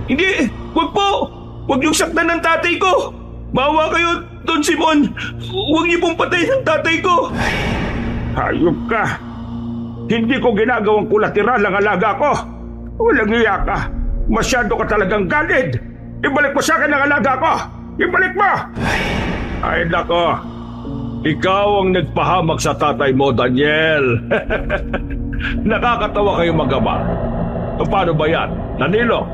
Hindi! Huwag po! Huwag niyong saktan ng tatay ko! Maawa kayo, Don Simon! Huwag niyo pong patayin ang tatay ko! Hayop ka! Hindi ko ginagawang kolateral ang alaga ko! Walang iya ka! Masyado ka talagang galid! Ibalik mo sa akin ang alaga ko! Ibalik mo! Ay nako! Ikaw ang nagpahamak sa tatay mo, Daniel! Nakakatawa kayo mag-ama. Paano ba yan? Danilo,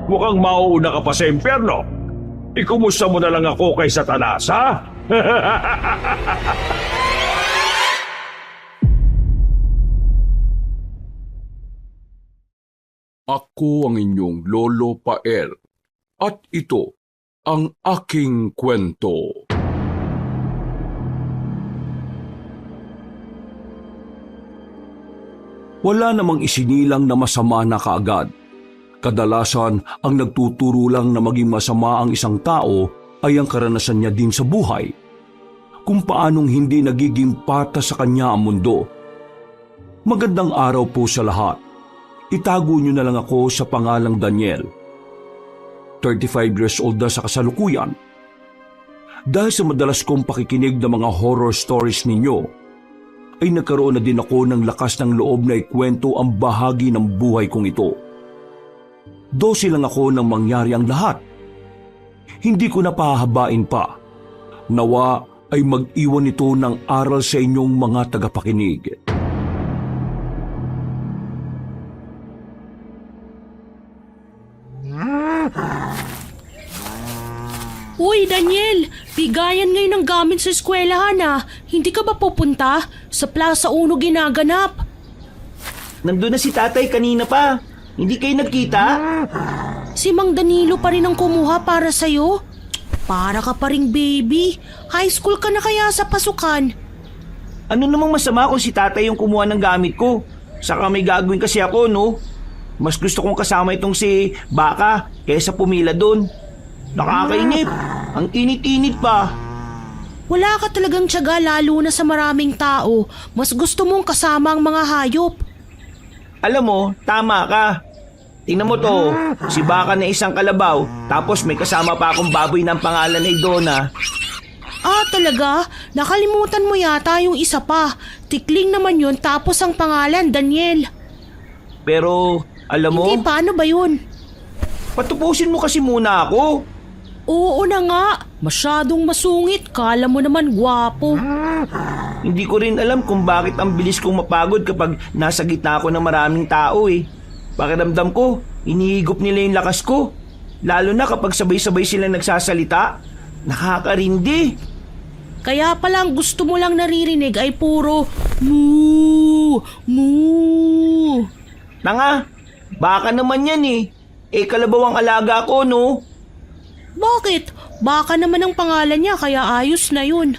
mukhang mauuna ka pa sa impyerno. Ikumusta mo na lang ako kay Satanas, ha? Ako ang inyong Lolo Pael at ito ang aking kwento. Wala namang isinilang na masama na kaagad. Kadalasan, ang nagtuturo lang na maging masama ang isang tao ay ang karanasan niya din sa buhay. Kung paanong hindi nagiging patas sa kanya ang mundo. Magandang araw po sa lahat. Itago niyo na lang ako sa pangalang Daniel. 35 years old na sa kasalukuyan. Dahil sa madalas kong pakikinig ng mga horror stories ninyo, ay nagkaroon na din ako ng lakas ng loob na ikwento ang bahagi ng buhay kong ito. 12 lang ako nang mangyari ang lahat. Hindi ko na pahahabain pa. Nawa ay mag-iwan ito ng aral sa inyong mga tagapakinig. Uy, Daniel! Bigayan ngayon ng gamit sa eskwelahan ah. Hindi ka ba pupunta? Sa Plaza Uno ginaganap. Nandun na si tatay kanina pa. Hindi kayo nagkita? Si Mang Danilo pa rin ang kumuha para sa'yo. Para ka pa ring baby. High school ka na kaya sa pasukan. Ano namang masama kung si tatay yung kumuha ng gamit ko? Saka may gagawin kasi ako, no? Mas gusto kong kasama itong si Baka kaysa pumila doon. Nakakainip. Ang init-init pa. Wala ka talagang tiyaga lalo na sa maraming tao. Mas gusto mong kasama ang mga hayop. Alam mo, tama ka. Tingnan mo to, si Baka na isang kalabaw, tapos may kasama pa akong baboy ng pangalan na Idona. Ah, talaga? Nakalimutan mo yata yung isa pa. Tikling naman yun tapos ang pangalan, Daniel. Pero, alam mo, Hindi, paano ba yun? patupusin mo kasi muna ako. Oo na nga. Masyadong masungit. Kala mo naman gwapo. Hindi ko rin alam kung bakit ang bilis kong mapagod kapag nasa gitna ako ng maraming tao eh. Pakiramdam ko, inihigop nila yung lakas ko. Lalo na kapag sabay-sabay sila nagsasalita. Nakakarindi. Kaya pala ang gusto mo lang naririnig ay puro moo, moo. Tanga, baka naman yan eh. Eh kalabaw ang alaga ko, no? Bakit? Baka naman ang pangalan niya kaya ayos na yun.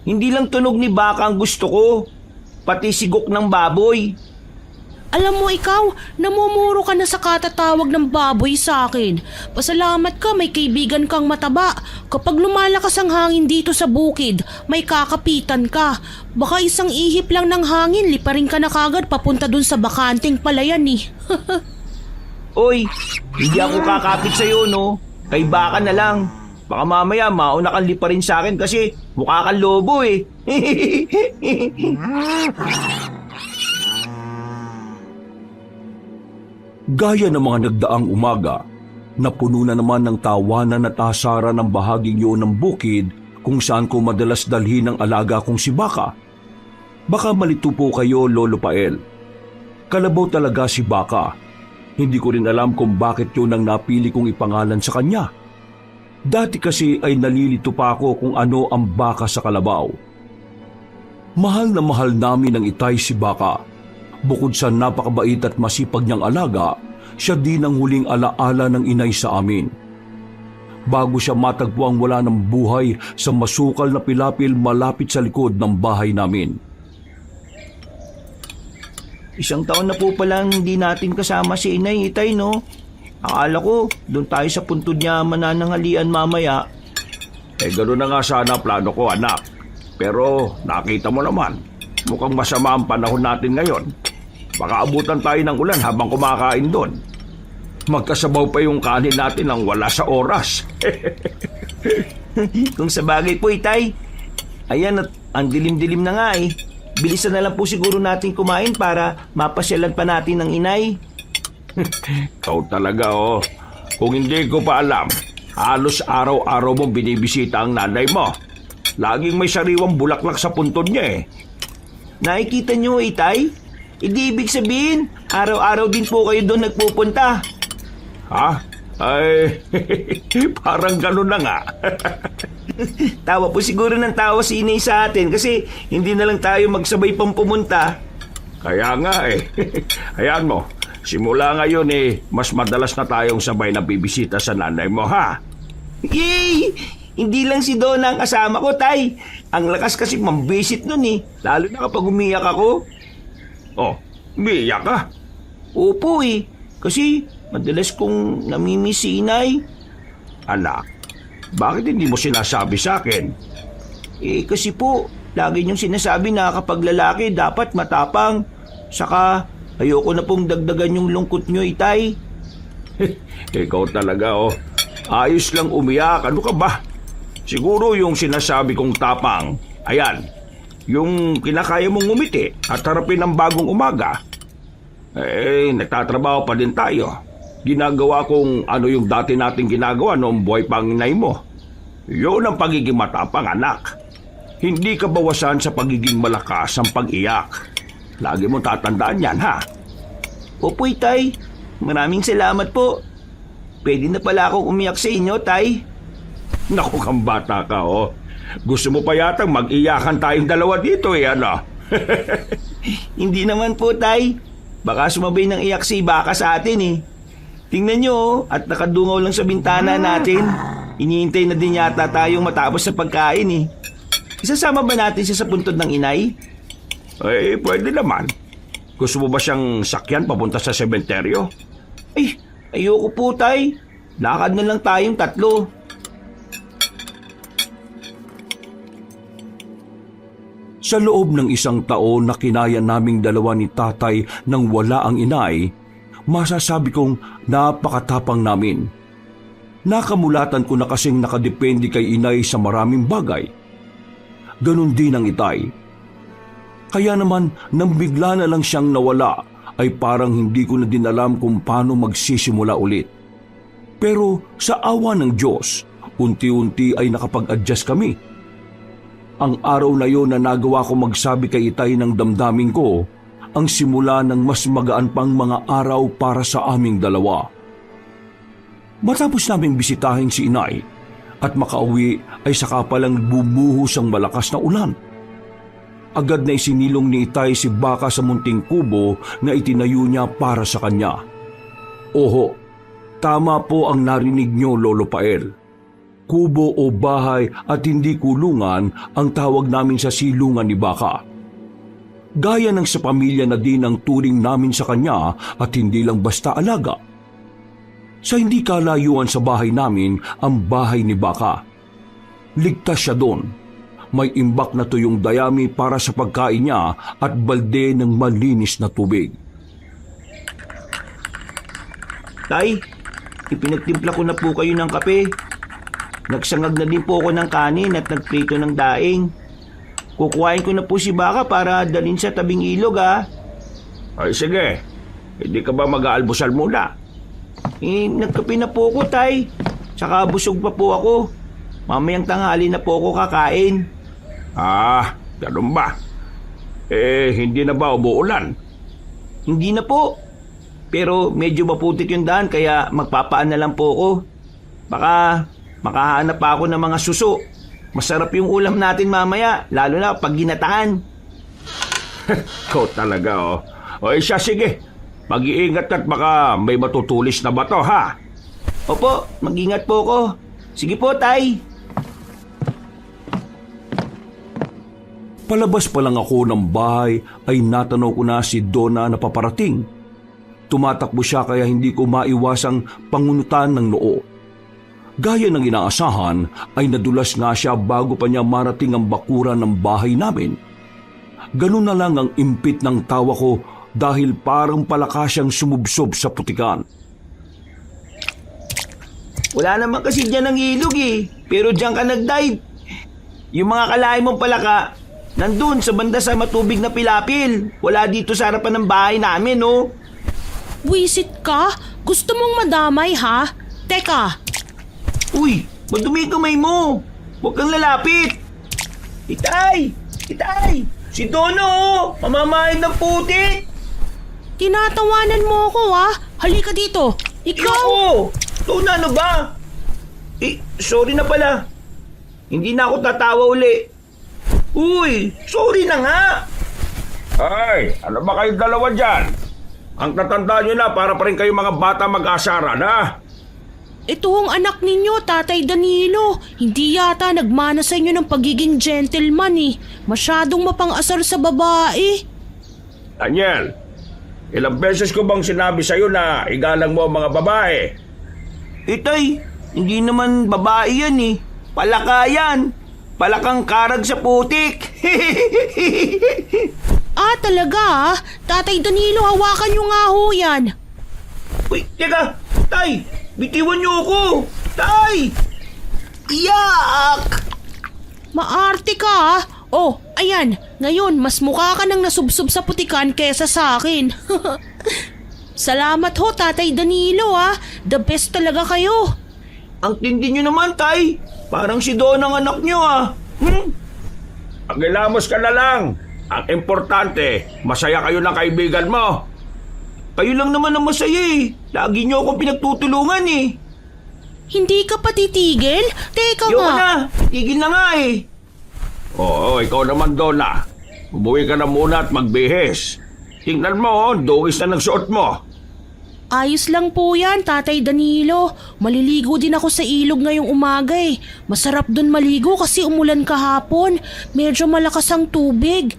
Hindi lang tunog ni Baka ang gusto ko. Pati sigok ng baboy. Alam mo ikaw, namumuro ka na sa katatawag ng baboy sa akin. Pasalamat ka may kaibigan kang mataba. Kapag lumalakas ang hangin dito sa bukid, may kakapitan ka. Baka isang ihip lang ng hangin, liparin ka na kagad papunta dun sa bakanting palayan eh. Oy, hindi ako kakapit sa'yo, no? Kay Baka na lang. Baka mamaya mauna kang liparin sa akin kasi mukha kang lobo eh. Gaya ng mga nagdaang umaga, napuno na naman ng tawanan at asaran ng bahaging yun ng bukid kung saan ko madalas dalhin ang alaga kong si Baka. Baka malito po kayo, Lolo Pael. Kalabaw talaga si Baka. Hindi ko rin alam kung bakit yun ang napili kong ipangalan sa kanya. Dati kasi ay nalilito pa ako kung ano ang Baka sa kalabaw. Mahal na mahal namin ng itay si Baka. Bukod sa napakabait at masipag niyang alaga, siya din ang huling alaala ng inay sa amin. Bago siya matagpo ang wala ng buhay sa masukal na pilapil malapit sa likod ng bahay namin. Isang taon na po palang hindi natin kasama si Inay, Itay, no? Akala ko, doon tayo sa puntod niya manananghalian mamaya. Gano'n na nga sana plano ko, anak. Pero nakita mo naman, mukhang masama ang panahon natin ngayon. Baka abutan tayo ng ulan habang kumakain doon. magkasabaw pa yung kanin natin nang wala sa oras. Kung sa bagay po, Itay. Ayan, at ang dilim-dilim na nga eh. Bilisan na lang po siguro natin kumain para mapasyalan pa natin ng inay. Ikaw talaga, oh. Kung hindi ko pa alam, halos araw-araw mong binibisita ang nanay mo. Laging may sariwang bulaklak sa puntod niya eh. Nakikita nyo, Itay? Hindi ibig sabihin, araw-araw din po kayo doon nagpupunta. Ha? Ay, parang ganun na nga. Tawa po siguro ng tawa si inay sa atin kasi hindi na lang tayo magsabay pang pumunta. Kaya nga eh. Hayaan mo, simula ngayon eh, mas madalas na tayong sabay na bibisita sa nanay mo, ha? Yay! Hindi lang si Donna ang kasama ko, Tay. Ang lakas kasi mambisit nun eh. Lalo na kapag umiyak ako. Oh, biyak ka. Opo eh. Kasi madalas kong namimiss si inay. Anak, bakit hindi mo sinasabi sa akin? Eh kasi po, lagi niyong sinasabi na kapag lalaki dapat matapang. Saka ayoko na pong dagdagan yung lungkot niyo, Itay. Ikaw talaga, oh. Ayos lang umiyak. Ano ka ba? Siguro yung sinasabi kong tapang, ayan, yung kinakaya mong ngumiti at harapin ang bagong umaga. Eh, nagtatrabaho pa din tayo. Ginagawa kong ano yung dati nating ginagawa noong buhay pang inay mo. Yun ang pagiging matapang, anak. Hindi ka bawasan sa pagiging malakas ang pag-iyak. Lagi mo tatandaan yan, ha? Opo, Itay. Maraming salamat po. Pwede na pala akong umiyak sa inyo, Tay. Naku kang bata ka, oh. Gusto mo pa yatang mag-iyakan tayong dalawa dito, eh, ano? Hindi naman po, Tay. Baka sumabay ng iyak si Baka sa atin, eh. Tingnan nyo, oh, at nakadungaw lang sa bintana natin. Iniintay na din yata tayong matapos sa pagkain, eh. Isasama ba natin siya sa puntod ng inay? Eh, pwede naman. Gusto mo ba siyang sakyan papunta sa sementeryo? Ay, ayoko po, Tay. Lakad na lang tayong tatlo. Sa loob ng isang taon na kinaya naming dalawa ni tatay nang wala ang inay, masasabi kong napakatapang namin. Nakamulatan ko na kasing nakadepende kay inay sa maraming bagay. Ganon din ang itay. Kaya naman nang bigla na lang siyang nawala ay parang hindi ko na din alam kung paano magsisimula ulit. Pero sa awa ng Diyos, unti-unti ay nakapag-adjust kami. Ang araw na yon na nagawa ko magsabi kay itay ng damdamin ko, ang simula ng mas magaan pang mga araw para sa aming dalawa. Matapos naming bisitahin si inay at makauwi ay saka palang bumuhos ang malakas na ulan. Agad na isinilong ni itay si Baka sa munting kubo na itinayo niya para sa kanya. Oho, tama po ang narinig niyo, Lolo Pael. Kubo o bahay at hindi kulungan ang tawag namin sa silungan ni Baka. Gaya ng sa pamilya na din ang turing namin sa kanya at hindi lang basta alaga. Sa hindi kalayuan sa bahay namin ang bahay ni Baka. Ligtas siya doon. May imbak na tuyong dayami para sa pagkain niya at balde ng malinis na tubig. Tay, ipinagtimpla ko na po kayo ng kape. Nagsangag na din po ako ng kanin at nagprito ng daing. Kukuhain ko na po si Baka para dalhin sa tabing ilog, ha? Ay, sige. Hindi ka ba mag-aalmusal muna? Eh, nagkape na po ako, Tay. Tsaka busog pa po ako. Mamayang tanghali na po ako kakain. Ah, ganun ba? Eh, hindi na ba umuulan? Hindi na po. Pero medyo maputik yung daan kaya magpapaan na lang po ako. Baka makahanap pa ako ng mga suso. Masarap yung ulam natin mamaya, lalo na pag ginataan. Ikaw talaga, oh. O siya, sige. Mag-iingat at baka may matutulis na bato, ha? Opo, mag-ingat po ako. Sige po, Tay. Palabas pa lang ako ng bahay ay natanaw ko na si Donna na paparating. Tumatakbo siya kaya hindi ko maiwasang pangunutan ng noo. Gaya ng inaasahan ay nadulas nga siya bago pa niya marating ang bakuran ng bahay namin. Ganun na lang ang impit ng tawa ko dahil parang palakas siyang sumubsob sa putikan. Wala naman kasi dyan ng ilog eh. Pero dyan ka nag-dive. Yung mga kalahi mong palaka, nandun sa banda sa matubig na pilapil. Wala dito sa harapan ng bahay namin, no? Wisit ka? Gusto mong madamay ha? Teka, Uy, madumi yung kamay mo. Huwag kang lalapit. Itay! Itay! Si Dono, oh! Mamamahid ng putik! tinatawanan mo ako ha? Halika dito. Ikaw? Ikaw! Doon ano ba? Sorry na pala. Hindi na ako tatawa uli. Uy, sorry na nga. Ay, ano ba kayong dalawa dyan? Ang tatanda nyo na para pa rin kayo mga bata mag-asaran, ha? Ito ang anak ninyo, Tatay Danilo. Hindi yata nagmana sa inyo ng pagiging gentleman eh. Masyadong mapang-asar sa babae. Daniel, ilang beses ko bang sinabi sa'yo na igalang mo ang mga babae? Itay, hindi naman babae yan eh. Palaka yan. Palakang karag sa putik. Ah, talaga ah? Tatay Danilo, hawakan nyo nga ho yan. Uy, teka. Tay, bitiwan niyo ako. Tay! Iyak! Maarte ka ah. Oh, ayan. Ngayon, mas mukha ka nang nasubsob sa putikan kesa sa akin. Salamat ho, Tatay Danilo ah. The best talaga kayo. Ang tindi niyo naman, Tay. Parang si Don ang anak niyo ah. Pagilamos ka na lang. Ang importante, masaya kayo ng kaibigan mo. Kayo lang naman ang masaya eh. Lagi niyo akong pinagtutulungan eh. Hindi ka pa titigil? Teka Ayoko nga. na. Tigil na nga eh. Oo, ikaw naman, Donna. Umuwi ka na muna at magbihis. Tingnan mo, dungis na ng suot mo. Ayos lang po yan, Tatay Danilo. Maliligo din ako sa ilog ngayong umaga eh. Masarap dun maligo kasi umulan kahapon. Medyo malakas ang tubig.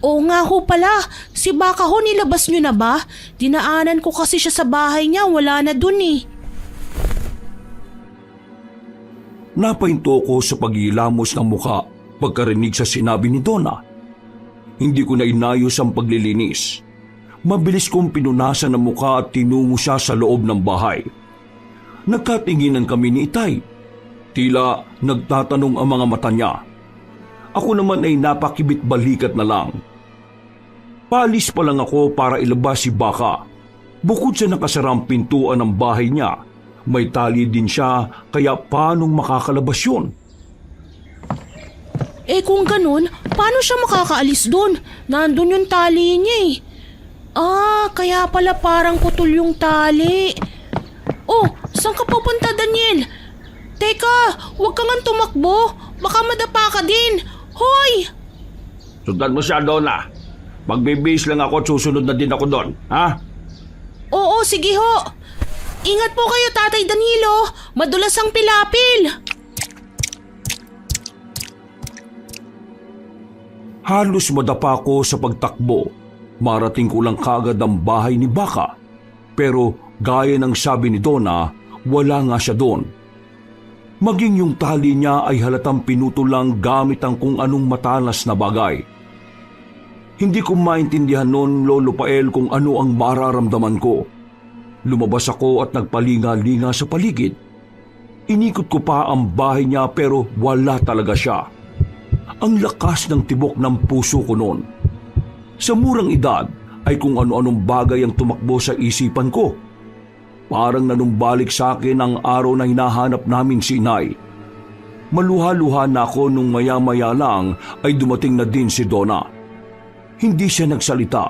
Oo nga ho pala, si Baka ho nilabas nyo na ba? Dinaanan ko kasi siya sa bahay niya, wala na dun eh. Napahinto ko sa paghilamos ng muka pagkarinig sa sinabi ni Donna. Hindi ko na inayos ang paglilinis. Mabilis kong pinunasan ang muka at tinungo siya sa loob ng bahay. Nagkatinginan kami ni Itay. Tila nagtatanong ang mga mata niya. Ako naman ay napakibit balikat na lang. Palis pa lang ako para ilabas si Baka. Bukod sa nakasarang pintuan ng bahay niya, may tali din siya kaya paanong makakalabas yun? Eh kung ganun, paano siya makakaalis dun? Nandun yung tali niya eh. Ah, kaya pala parang putol yung tali. Oh, saan ka pupunta, Daniel? Teka, huwag ka nga tumakbo. Baka madapa ka din. Hoy! Sundan mo siya, Donna. Magbibihis lang ako at susunod na din ako doon, ha? Oo, sige ho. Ingat po kayo, Tatay Danilo. Madulas ang pilapil. Halos madapa ko sa pagtakbo. Marating ko lang kagad ang bahay ni Baka. Pero gaya ng sabi ni Donna, wala nga siya doon. Maging yung tali niya ay halatang pinutol lang gamit ang kung anong matalas na bagay. Hindi ko maintindihan noon, Lolo Pael, kung ano ang mararamdaman ko. Lumabas ako at nagpalinga-linga sa paligid. Inikot ko pa ang bahay niya pero wala talaga siya. Ang lakas ng tibok ng puso ko noon. Sa murang edad ay kung ano-anong bagay ang tumakbo sa isipan ko. Parang nanumbalik sa akin ang araw na hinahanap namin si Inay. Maluha-luha na ako nung maya-maya lang ay dumating na din si Donna. Hindi siya nagsalita,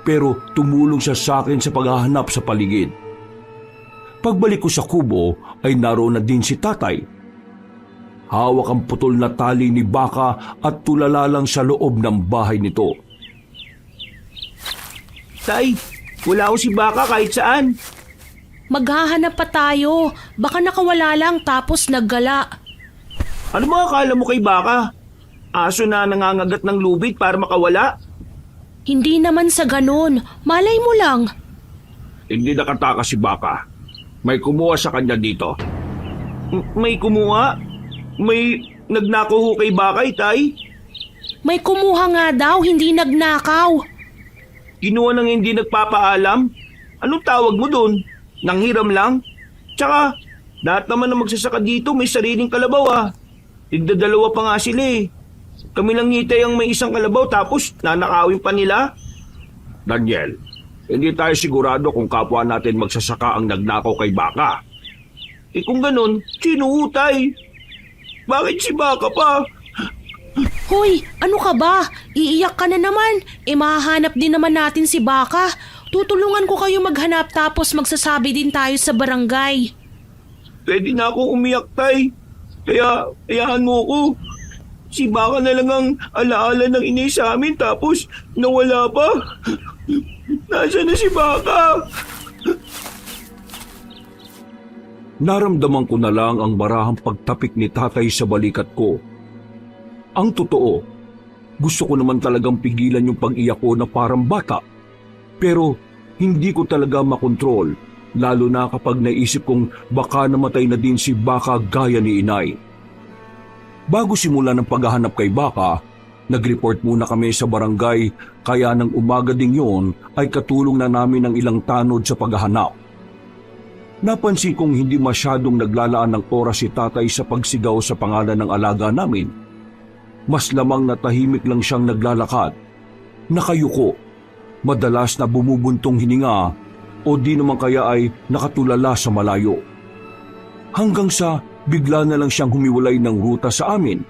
pero tumulong siya sa akin sa paghahanap sa paligid. Pagbalik ko sa kubo ay naroon na din si Tatay. Hawak ang putol na tali ni Baka at tulala lang sa loob ng bahay nito. Tay, wala ko si Baka kahit saan. Maghahanap pa tayo. Baka nakawala lang tapos naggala. Ano ba akala mo kay Baka? Aso na nangangagat ng lubid para makawala? Hindi naman sa ganun. Malay mo lang. Hindi nakatakas si Baka. May kumuha sa kanya dito. May kumuha? May nagnakaw ho kay Baka, Tay? May kumuha nga daw, hindi nagnakaw. Kinuha nang hindi nagpapaalam? Anong tawag mo doon? Nanghiram lang? Tsaka, Lahat naman na magsasaka dito may sariling kalabaw ah. Tigdadalawa pa nga sila eh. Kami lang ngitay ang may isang kalabaw tapos nanakawin pa nila. Daniel, hindi tayo sigurado kung kapwa natin magsasaka ang nagnakaw kay Baka. Eh kung ganun, sino utay? Bakit si Baka pa? Hoy, ano ka ba? Iiyak ka na naman. Mahahanap din naman natin si Baka. Tutulungan ko kayo maghanap tapos magsasabi din tayo sa barangay. Pwede na akong umiyak, tay. Kaya, hayaan mo ko. Si Baka na lang ang alaala ng inay sa amin tapos nawala pa. Nasaan na si Baka? Naramdaman ko na lang ang marahang pagtapik ni tatay sa balikat ko. Ang totoo, gusto ko naman talagang pigilan yung pag-iyak ko na parang bata. Pero hindi ko talaga makontrol, lalo na kapag naisip kong baka namatay na din si Baka gaya ni inay. Bago simula ng paghahanap kay Baka, nag-report muna kami sa barangay kaya nang umaga ding yon ay katulong na namin ng ilang tanod sa paghahanap. Napansin kong hindi masyadong naglalaan ng oras si tatay sa pagsigaw sa pangalan ng alaga namin. Mas lamang na tahimik lang siyang naglalakad, nakayuko, madalas na bumubuntong hininga o di naman kaya ay nakatulala sa malayo. Hanggang sa bigla na lang siyang humiwalay ng ruta sa amin.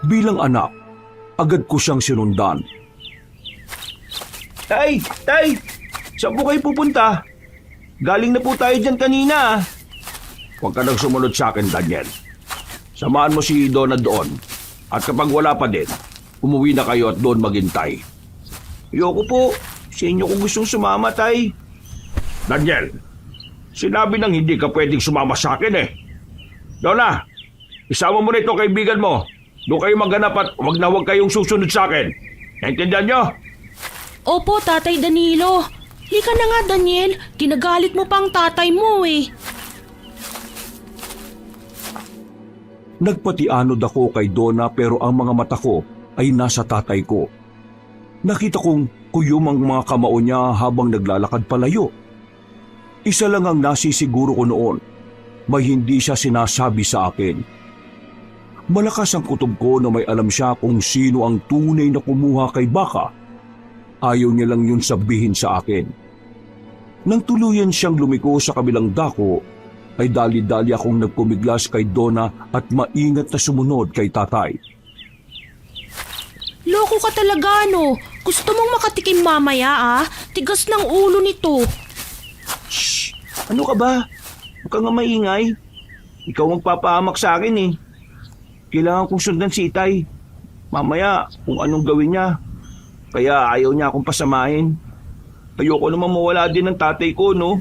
Bilang anak, agad ko siyang sinundan. Tay! Tay! Saan po kayo pupunta? Galing na po tayo dyan kanina. Huwag ka nang sumunod sa akin, Daniel. Samahan mo si Donna doon. At kapag wala pa din, umuwi na kayo at doon maghintay. Ayoko po. Sa inyo ko gustong sumama, tay. Daniel, sinabi nang hindi ka pwedeng sumama sa akin eh. Donna, isama mo na itong kaibigan mo. Doon kayo maghanap at huwag kayong susunod sa akin. Naintindihan nyo? Opo, Tatay Danilo. Lika na nga, Daniel. Kinagalit mo pang tatay mo eh. Nagpatianod ako kay Donna pero ang mga mata ko ay nasa tatay ko. Nakita kong kuyom ang mga kamao niya habang naglalakad palayo. Isa lang ang nasisiguro ko noon, may hindi siya sinasabi sa akin. Malakas ang kutob ko na may alam siya kung sino ang tunay na kumuha kay Baka. Ayaw niya lang yun sabihin sa akin. Nang tuluyan siyang lumiko sa kabilang dako, ay dali-dali akong nagpumiglas kay Donna at maingat na sumunod kay tatay. Loko ka talaga, no? Gusto mong makatikim mamaya, ah? Tigas ng ulo nito. Shh! Ano ka ba? Huwag ka nga maingay. Ikaw ang papahamak sa akin eh. Kailangan kong sundan si Itay. Mamaya kung anong gawin niya. Kaya ayaw niya akong pasamahin. Ayoko naman mawala din ng tatay ko, no?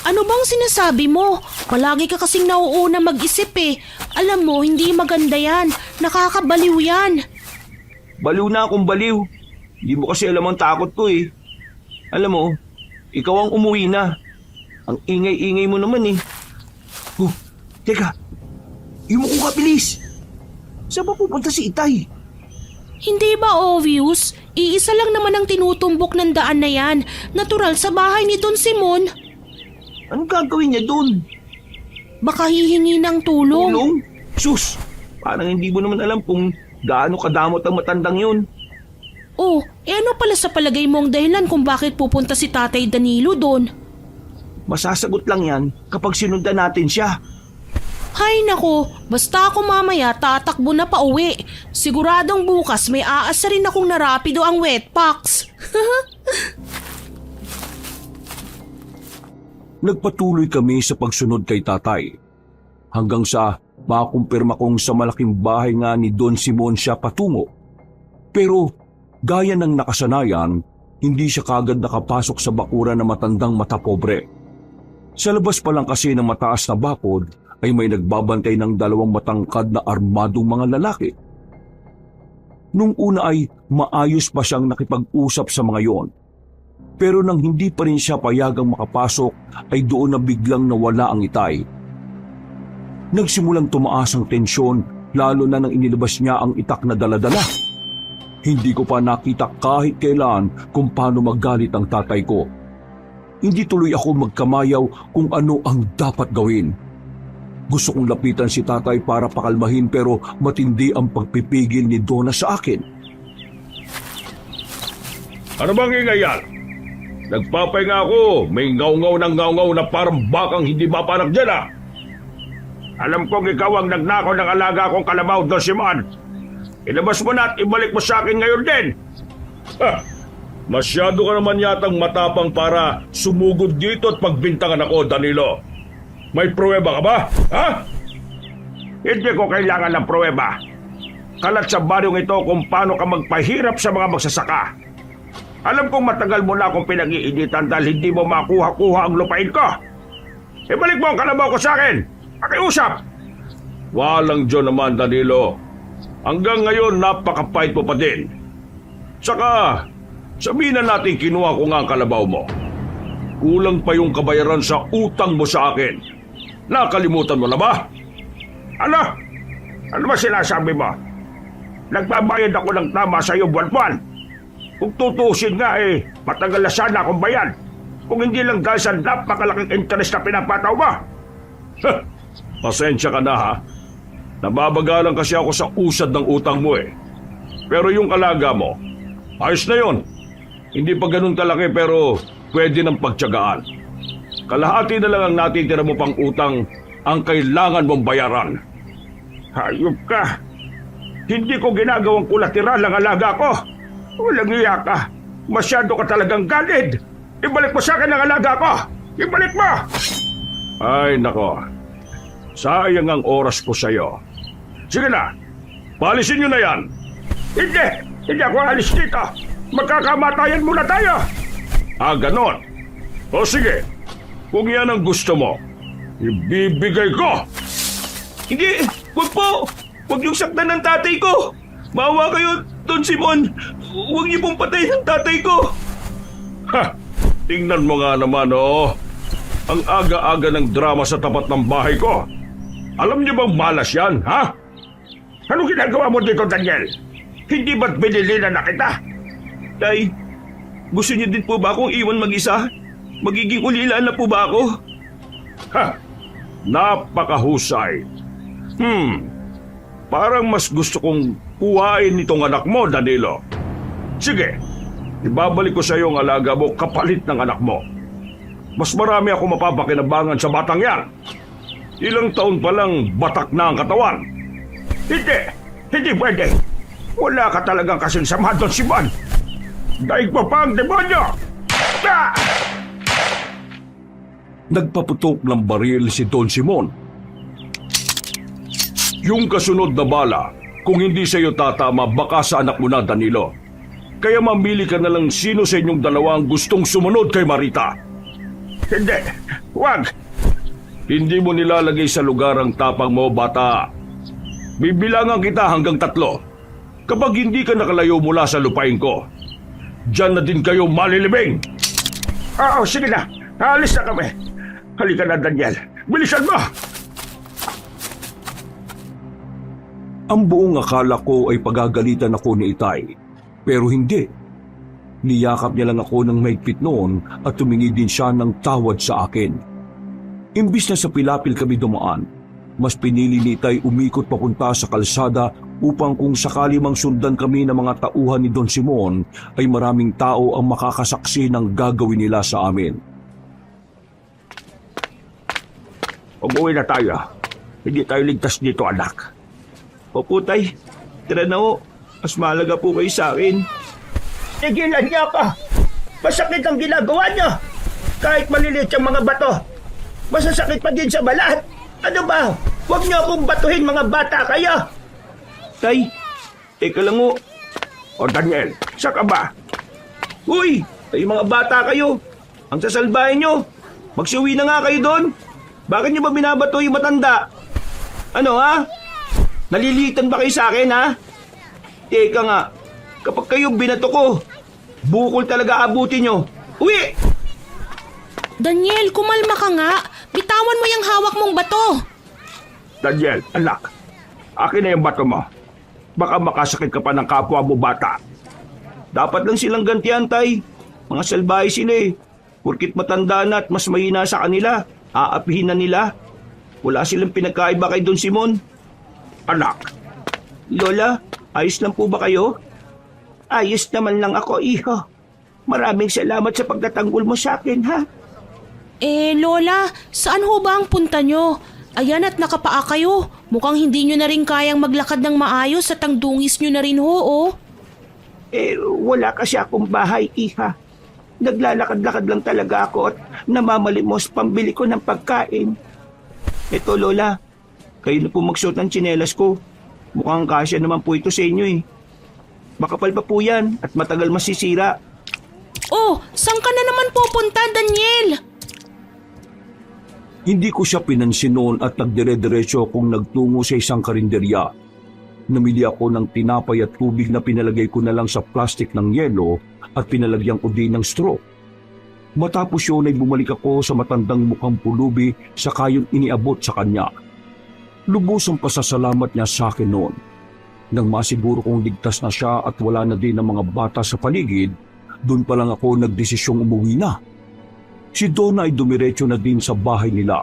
Ano bang sinasabi mo? Palagi ka kasing nauuna mag-isip eh. Alam mo, hindi maganda yan. Nakakabaliw yan. Baliw na akong baliw. Hindi mo kasi alam ang takot ko eh. Alam mo, ikaw ang umuwi na. Ang ingay-ingay mo naman eh. Teka. Imo ko ka, bilis. Saan ba pupunta si Itay? Hindi ba obvious? Iisa lang naman ang tinutumbok ng daan na yan. Natural sa bahay ni Don Simon. Anong gagawin niya doon? Baka hihingi ng tulong. Tulong? Sus! Parang hindi mo naman alam kung gaano kadamot ang matandang yun. Oh, ano pala sa palagay mo ang dahilan kung bakit pupunta si Tatay Danilo doon? Masasagot lang yan kapag sinundan natin siya. Hay nako, basta ako mamaya tatakbo na pa uwi. Siguradong bukas may aasa rin akong narapido ang wetpacks. Nagpatuloy kami sa pagsunod kay tatay. Hanggang sa makumpirma kong sa malaking bahay nga ni Don Simon siya patungo. Pero gaya ng nakasanayan, hindi siya kagad nakapasok sa bakuran na matandang matapobre. Sa labas pa lang kasi ng mataas na bakod ay may nagbabantay ng 2 matangkad na armadong mga lalaki. Nung una ay maayos pa siyang nakipag-usap sa mga yon. Pero nang hindi pa rin siya payagang makapasok ay doon na biglang nawala ang Itay. Nagsimulang tumaas ang tensyon lalo na nang inilabas niya ang itak na daladala. Hindi ko pa nakita kahit kailan kung paano magalit ang tatay ko. Hindi tuloy ako magkamayaw kung ano ang dapat gawin. Gusto kong lapitan si tatay para pakalmahin pero matindi ang pagpipigil ni Donna sa akin. Ano bang ingay yan? Nagpapahinga ako. May ngaw-ngaw na parang bakang hindi mapanak dyan ah. Alam kong ikaw ang nagnakaw ng alaga kong kalabaw, Don Simon. Ilabas mo na at ibalik mo sa akin ngayon din. Ha! Masyado ka naman yatang matapang para sumugod dito at pagbintangan ako, Danilo. May pruweba ka ba? Ha? Hindi ko kailangan ng pruweba. Kalat sa baryong ito kung paano ka magpahirap sa mga magsasaka. Alam kong matagal mo na akong pinag-iinitan dahil hindi mo makuha-kuha ang lupain ko. Ibalik mo ang kalabaw ko sa akin. Pakiusap. Walang Diyon naman, Danilo. Hanggang ngayon, napakapait mo pa din. Saka, sabihin na natin kinuha ko nga ang kalabaw mo. Kulang pa yung kabayaran sa utang mo sa akin. Nakalimutan mo na ba? Ano? Ano ba sinasabi mo? Nagbabayad ako ng tama sa iyo buwan-buwan. Kung tutusin nga matagal na sana akong bayan. Kung hindi lang dahil sa napakalaking interest na pinapataw mo. Pasensya ka na ha. Nababagalan kasi ako sa usad ng utang mo Pero yung alaga mo, ayos na yon. Hindi pa ganun kalaki pero pwede ng pagtiyagaan. Kalahati na lang ang natitira mo pang utang ang kailangan mong bayaran. Hayop ka. Hindi ko ginagawang kulateral ang alaga ko. Walang iya ka. Masyado ka talagang galid. Ibalik mo sa akin ang alaga ko. Ibalik mo! Ay, nako. Sayang ang oras ko sa'yo. Sige na. Paalisin nyo na yan. Hindi. Hindi ako alis dito. Magkakamatayan muna tayo. Ah, ganon. O sige. Kung yan ang gusto mo, ibibigay ko. Hindi. Huwag po. Huwag niyong saktan ng tatay ko. Maawa kayo, Don Simon. Huwag niyo pong patayin ang tatay ko. Ha! Tingnan mo nga naman, Ang aga-aga ng drama sa tapat ng bahay ko. Alam niyo bang malas yan, ha? Ano ginagawa mo dito, Daniel? Hindi ba't binilinan na kita? Tay, gusto niyo din po ba akong iwan mag-isa? Magiging ulilaan na po ba ako? Ha! Napakahusay. Parang mas gusto kong kuhain itong anak mo, Danilo. Sige, ibabalik ko sa iyo ang alaga mo kapalit ng anak mo. Mas marami ako mapapakinabangan sa batang yan. Ilang taon pa lang batak na ang katawan. Hindi pwede. Wala ka talagang kasing sama, Don Simon. Daig mo pa ang demonyo! Ah! Nagpaputok ng baril si Don Simon. Yung kasunod na bala, kung hindi sa iyo tatama, baka sa anak mo na, Danilo. Kaya mamili ka na lang sino sa inyong dalawa ang gustong sumunod kay Marita. Hindi, wag. Hindi mo nilalagay sa lugar ang tapang mo, bata. Bibilangan kita hanggang 3. Kapag hindi ka nakalayo mula sa lupain ko, diyan na din kayo malilibing. Oo, sige na. Alis na kami. Halika na, Daniel. Bilisan mo! Ang buong akala ko ay pagagalitan ako ni Itay. Pero hindi. Niyakap niya lang ako ng mahigpit noon at tumingi din siya ng tawad sa akin. Imbis na sa pilapil kami dumaan, mas pinili ni Itay umikot papunta sa kalsada upang kung sakali mang sundan kami ng mga tauhan ni Don Simon ay maraming tao ang makakasaksi ng gagawin nila sa amin. Umuwi na tayo. Hindi tayo ligtas dito, anak. Opo, Tay. Tira na ho. Mas mahalaga po kayo sa akin. Tigilan niyo ako! Masakit ang ginagawa niyo! Kahit maliliit yung mga bato, masasakit pa din sa balat! Ano ba? Huwag niyo akong batuhin, mga bata kayo! Tay, teka lang ho. O Daniel, saka ba? Uy, ay mga bata kayo. Ang sasalbahin nyo. Magsiuwi na nga kayo doon. Bakit nyo ba binabato yung matanda? Ano ha? Nalilitan ba kayo sa akin ha? Teka nga, kapag kayo binato ko, bukol talaga abutin nyo. Uwi! Daniel, kumalma ka nga. Bitawan mo yung hawak mong bato. Daniel, anak, akin na yung bato mo. Baka makasakit ka pa ng kapwa mo, bata. Dapat lang silang gantihan, Tay. Mga salbahe sila eh. Porkit matanda na at mas mahina sa kanila, aapihin na nila. Wala silang pinagkaiba kay Don Simon. Anak, Lola, ayos lang po ba kayo? Ayos naman lang ako, iho. Maraming salamat sa pagtatanggol mo sa akin, ha? Lola, saan ho ba ang punta nyo? Ayan at nakapaa kayo. Mukhang hindi nyo na rin kayang maglakad ng maayos at ang dungis nyo na rin ho, oh. Wala kasi akong bahay, iha. Naglalakad-lakad lang talaga ako at namamalimos pambili ko ng pagkain. Ito, Lola, kayo na po magsuot ng tsinelas ko. Mukhang kasya naman po ito sa inyo, eh. Makapal pa po yan at matagal masisira. Oh, saan ka na naman pupunta, Daniel? Hindi ko siya pinansin noon at nagdire-diretso akong nagtungo sa isang karinderya. Namili ako ng tinapay at tubig na pinalagay ko na lang sa plastic ng yelo at pinalagyan ko din ng straw. Matapos yun ay bumalik ako sa matandang mukhang pulubi sa kayong iniabot sa kanya. Lubos ang pasasalamat niya sa akin noon. Nang masiguro kong ligtas na siya at wala na din ang mga bata sa paligid, doon pa lang ako nagdesisyong umuwi na. Si Donna ay dumiretso na din sa bahay nila.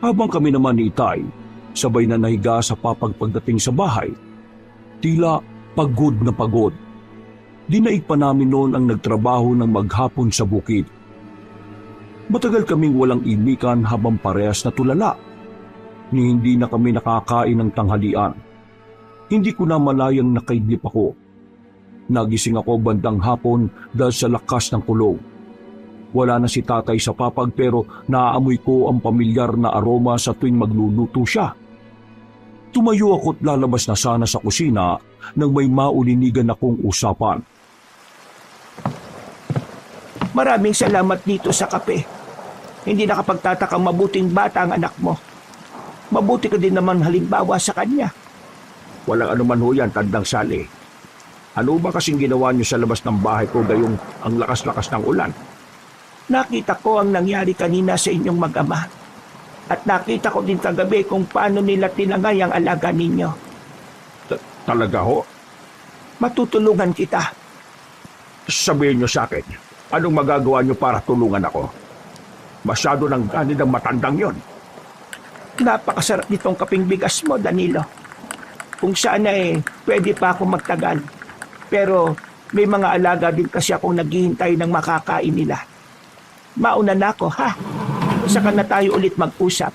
Habang kami naman ni Itay, sabay na nahiga sa pagdating sa bahay. Tila pagod na pagod. Dinaig pa namin noon ang nagtrabaho ng maghapon sa bukid. Matagal kaming walang imikan habang parehas na tulala. Ni hindi na kami nakakain ng tanghalian. Hindi ko na malayang nakaidlip ako. Nagising ako bandang hapon dahil sa lakas ng kulog. Wala na si tatay sa papag pero naaamoy ko ang pamilyar na aroma sa tuwing magluluto siya. Tumayo ako't lalabas na sana sa kusina nang may maulinigan akong usapan. Maraming salamat dito sa kape. Hindi nakapagtatakang mabuting bata ang anak mo. Mabuti ka din naman halimbawa sa kanya. walang anuman ho yan, Tandang Sali. Ano ba kasing ginawa niyo sa labas ng bahay ko gayong ang lakas-lakas ng ulan? Nakita ko ang nangyari kanina sa inyong mag-ama. At nakita ko din kagabi kung paano nila tinangay ang alaga ninyo. Talaga ho? Matutulungan kita. Sabihin niyo sa akin, anong magagawa niyo para tulungan ako? Masyado ng ganid ang matandang yon. Napakasarap nitong kaping bigas mo, Danilo. Kung sana pwede pa ako magtagal. Pero may mga alaga din kasi akong naghihintay ng makakain nila. Mauna na ako, ha? Saka na tayo ulit mag-usap.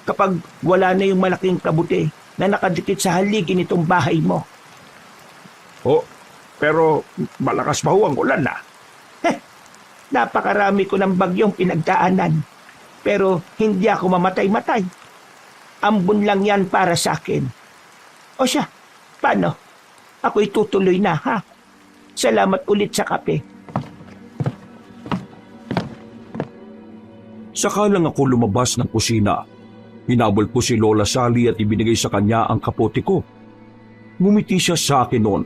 Kapag wala na yung malaking kabuti na nakadikit sa haligi nitong bahay mo. Oh, pero malakas pa ho ang ulan na. Napakarami ko ng bagyong pinagdaanan. Pero hindi ako mamatay-matay. Ambon lang yan para sa akin. O siya, paano? Ako'y tutuloy na, ha? Salamat ulit sa kape. Saka lang ako lumabas ng kusina. Hinabol ko si Lola Sally at ibinigay sa kanya ang kapote ko. Ngumiti siya sa akin noon.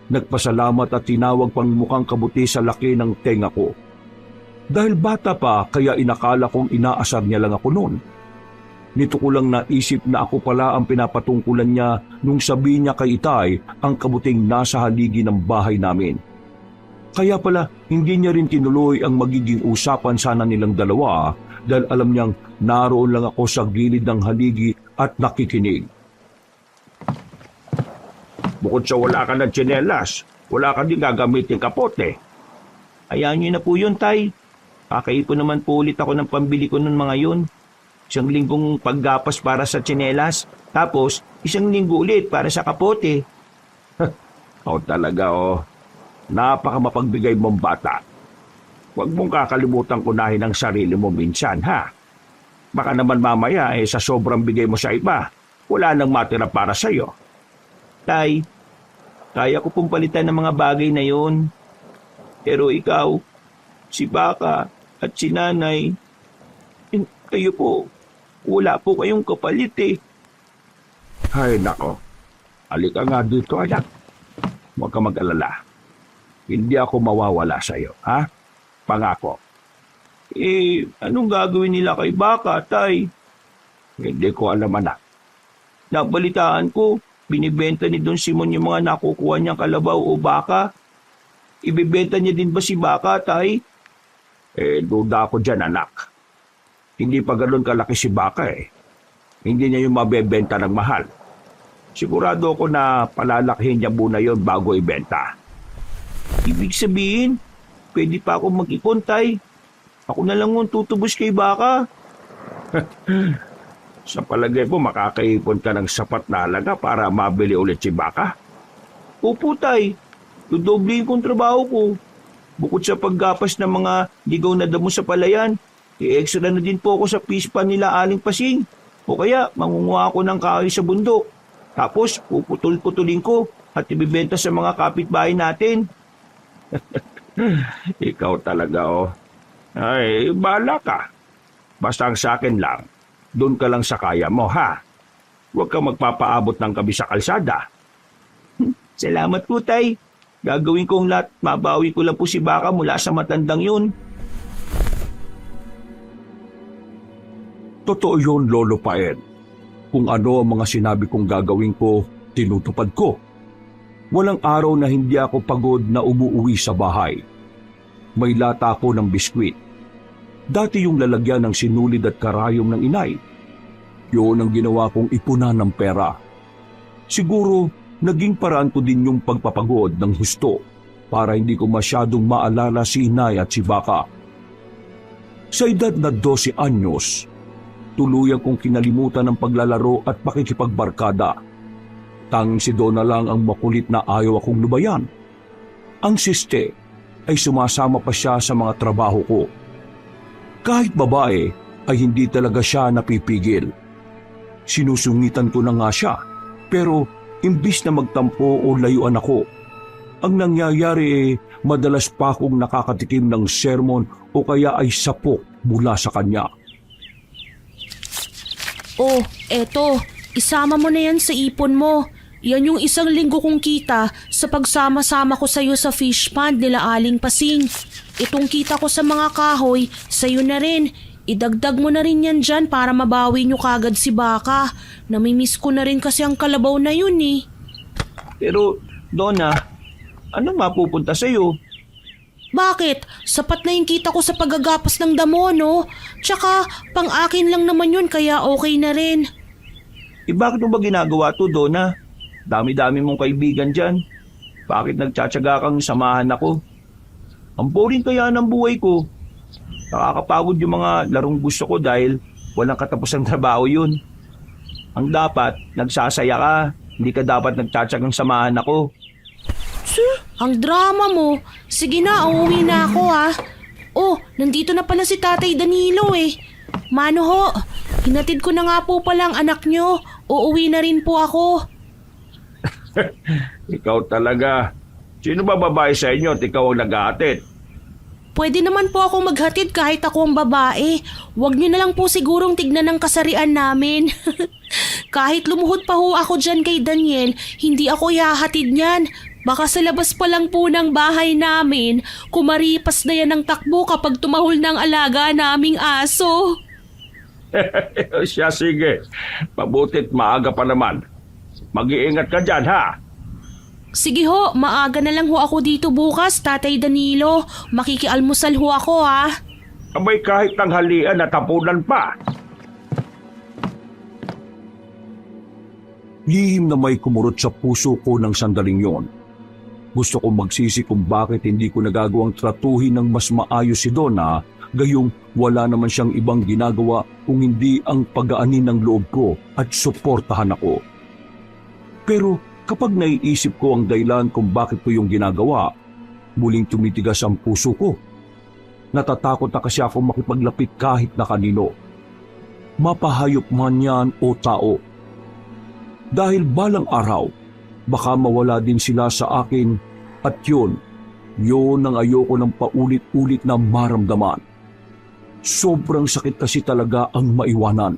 Nagpasalamat at tinawag pang mukhang kabuti sa laki ng tenga ko. Dahil bata pa kaya inakala kong inaasar niya lang ako noon. Nito ko lang naisip na ako pala ang pinapatungkulan niya nung sabi niya kay Itay ang kabuting nasa haligi ng bahay namin. Kaya pala hindi niya rin tinuloy ang magiging usapan sana nilang dalawa dahil alam niyang naroon lang ako sa gilid ng haligi at nakikinig. Bukod sa wala ka ng tsinelas, wala ka din gagamitin kapote. Hayaan niyo na po yun, Tay. Kakaipon naman po ulit ako ng pambili ko nun mga yun. 1 linggong paggapas para sa tsinelas, tapos 1 linggo ulit para sa kapote. O talaga napaka mapagbigay mong bata. Huwag mong kakalimutan kunahin ang sarili mo minsan, ha? Baka naman mamaya sa sobrang bigay mo sa iba, wala nang matira para sa'yo. Tay, kaya ko pong palitan ng mga bagay na yun. Pero ikaw, si Baka at si Nanay, kayo po, wala po kayong kapalit eh. Ay nako, halika nga dito anak. Huwag ka mag-alala. Hindi ako mawawala sa'yo, ha? Pangako. Anong gagawin nila kay Baka, Tay? Hindi ko alam anak. Nabalitaan ko, binibenta ni Don Simon yung mga nakukuha niyang kalabaw o baka. Ibibenta niya din ba si Baka, Tay? Duda ako dyan anak. hindi pa ganun kalaki si Baka eh. Hindi niya yung mabebenta ng mahal. Sigurado ako na palalakihin niya muna yon bago ibenta. Ibig sabihin, pwede pa ako mag-ipon, Tay. Ako na lang ang tutubos kay Baka. Sa palagay mo, makakaipon ka ng sapat na halaga para mabili ulit si Baka? Opo, Tay. Dudoblehin kong trabaho ko. Bukod sa paggapas ng mga ligaw na damo sa palayan, i-extra na din po ako sa fish pan nila Aling Pasing. O kaya, mangunguha ako ng kahoy sa bundok. Tapos, puputol-putulin ko at ibibenta sa mga kapitbahay natin. Ikaw talaga, oh. Ay, bahala ka. Basta ang sa akin lang, doon ka lang sa kaya mo, ha? Huwag kang magpapaabot ng gabi sa kalsada. Salamat po, Tay. Gagawin kong lahat, mabawi ko lang po si Baka mula sa matandang yun. Totoo yun, Lolo Paen. Kung ano ang mga sinabi kong gagawin ko, tinutupad ko. Walang araw na hindi ako pagod na umuuwi sa bahay. May lata ako ng biskwit. Dati yung lalagyan ng sinulid at karayom ng inay. Yun ang ginawa kong ipunan ng pera. Siguro, naging paraan ko din yung pagpapagod ng husto para hindi ko masyadong maalala si inay at si Baka. Sa edad na 12 anyos, tuluyan kong kinalimutan ng paglalaro at pakikipagbarkada. Tanging si Donna lang ang makulit na ayaw akong lubayan. Ang siste ay sumasama pa siya sa mga trabaho ko. Kahit babae ay hindi talaga siya napipigil. Sinusungitan ko na nga siya, pero imbis na magtampo o layuan ako, ang nangyayari ay madalas pa akong nakakatikim ng sermon o kaya ay sapok mula sa kanya. Oh, eto. Isama mo na yan sa ipon mo. Yan yung 1 linggo kong kita sa pagsama-sama ko sa'yo sa fish pond nila Aling Pasing. Itong kita ko sa mga kahoy, sa'yo na rin. Idagdag mo na rin yan dyan para mabawi nyo kagad si Baka. Namimiss ko na rin kasi ang kalabaw na yun eh. Pero, Donna, ano mapupunta sa'yo? Bakit? Sapat na yung kita ko sa paggagapas ng damo, no? Tsaka, pang-akin lang naman yun kaya okay na rin. Bakit mo ba ginagawa to, Donna? Dami-dami mong kaibigan dyan. Bakit nagtsatsaga kang samahan ako? Ang boring kaya ng buhay ko. Nakakapagod yung mga larong gusto ko dahil walang katapusang trabaho yun. Ang dapat, nagsasaya ka. Hindi ka dapat nagtsatsagang samahan ako. Ang drama mo. Sige na, uuwi na ako ha. Oh, nandito na pala si Tatay Danilo eh. Mano ho, hinatid ko na nga po palang anak nyo. Uuwi na rin po ako. Ikaw talaga. Sino ba babae sa inyo at ikaw ang nag-aatid? Pwede naman po akong maghatid kahit ako ang babae. Huwag nyo na lang po sigurong tignan ng kasarian namin. Kahit lumuhod pa ho ako dyan kay Daniel, hindi ako ihahatid niyan. Baka sa labas pa lang po ng bahay namin, kumaripas na yan ng takbo kapag tumahol ng alaga naming aso. Siya, sige. Mabutit maaga pa naman. Mag-iingat ka dyan, ha? Sige ho, maaga na lang ho ako dito bukas, Tatay Danilo. Makikialmusal ho ako ha. Abay kahit tanghalian at hapunan pa. Lihim na may kumurot sa puso ko ng sandaling yon. Gusto kong magsisi kung bakit hindi ko nagagawang tratuhin ng mas maayos si Donna, gayong wala naman siyang ibang ginagawa kung hindi ang pag-aanin ng loob ko at suportahan ako. Pero kapag naiisip ko ang dahilan kung bakit ko yung ginagawa, muling tumitigas ang puso ko. Natatakot na kasi ako makipaglapit kahit na kanino. Mapahayop man yan o tao. Dahil balang araw, baka mawala din sila sa akin at yun ang ayoko ng paulit-ulit na maramdaman. Sobrang sakit kasi talaga ang maiwanan.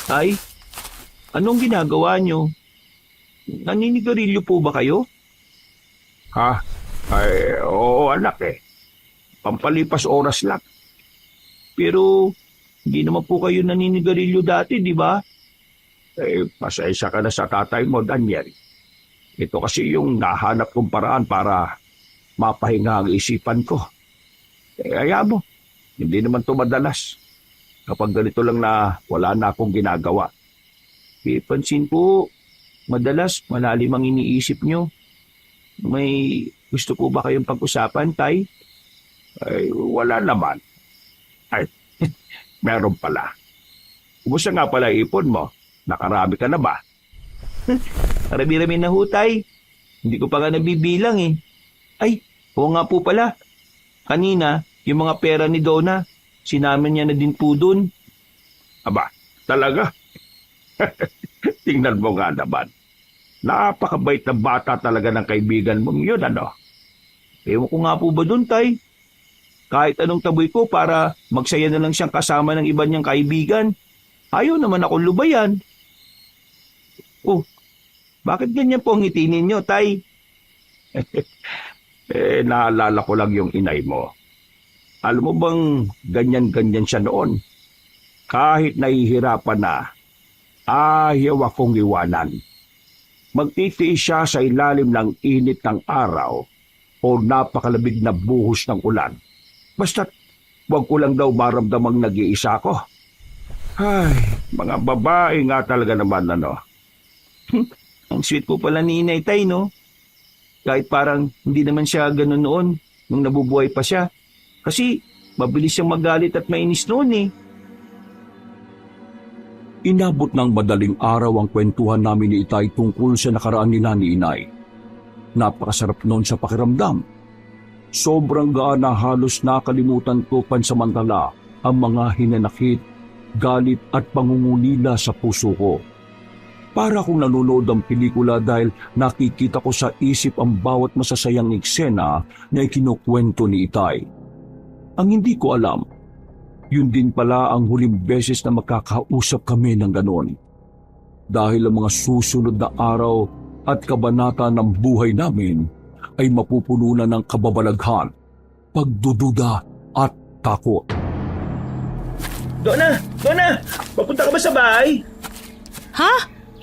Ay, anong ginagawa nyo? Naninigarilyo po ba kayo? Ha? Ay, oo anak eh. Pampalipas oras lang. Pero, hindi naman po kayo naninigarilyo dati, di ba? Pasensya ka na sa tatay mo, Daniel. Ito kasi yung nahanap kong paraan para mapahinga ang isipan ko. Kaya mo, Hindi naman to madalas. Kapag ganito lang na wala na akong ginagawa. Pansin ko, madalas malalim ang iniisip nyo. May gusto po ba kayong pag-usapan, Tay? Ay, wala naman. Ay, meron pala. Kumusta nga pala ipon mo? Nakarami ka na ba? Marami-rami na ho, Tay. Hindi ko pa nga nabibilang eh. Ay, oo nga po pala. Kanina, yung mga pera ni Donna, sinamin niya na din po dun. Aba, talaga? Tingnan mo nga naman. Napakabait na bata talaga ng kaibigan mong yun, ano? Ewan ko nga po ba dun, Tay? Kahit anong taboy ko para magsaya na lang siyang kasama ng iba niyang kaibigan. Ayaw naman akong lubayan. Oh, bakit ganyan po ang ngiti ninyo, Tay? Naalala ko lang yung inay mo. Alam mo bang ganyan-ganyan siya noon? Kahit nahihirapan na, ayaw akong iwanan. Magtitiis siya sa ilalim ng init ng araw o napakalabig na buhos ng ulan. Basta't wag ko lang daw maramdamang nag-iisa ko. Ay, mga babae nga talaga naman, ano. Ang sweet po pala ni Inay, Tay, no? Kahit parang hindi naman siya ganun noon nung nabubuhay pa siya. Kasi mabilis siyang magalit at mainis noon eh. Inabot ng madaling araw ang kwentuhan namin ni Itay tungkol sa nakaraan nila ni Inay. Napakasarap noon sa pakiramdam. Sobrang gaan na halos nakalimutan ko pansamantala ang mga hinanakit, galit at pangungulila sa puso ko. Para akong nanonood ng pelikula dahil nakikita ko sa isip ang bawat masasayang eksena na ikinukwento ni Itay. Ang hindi ko alam, yun din pala ang huling beses na makakausap kami ng ganon. Dahil ang mga susunod na araw at kabanata ng buhay namin ay mapupuno na ng kababalaghan, pagdududa at takot. Donna! Donna! Papunta ka ba sa bahay? Ha?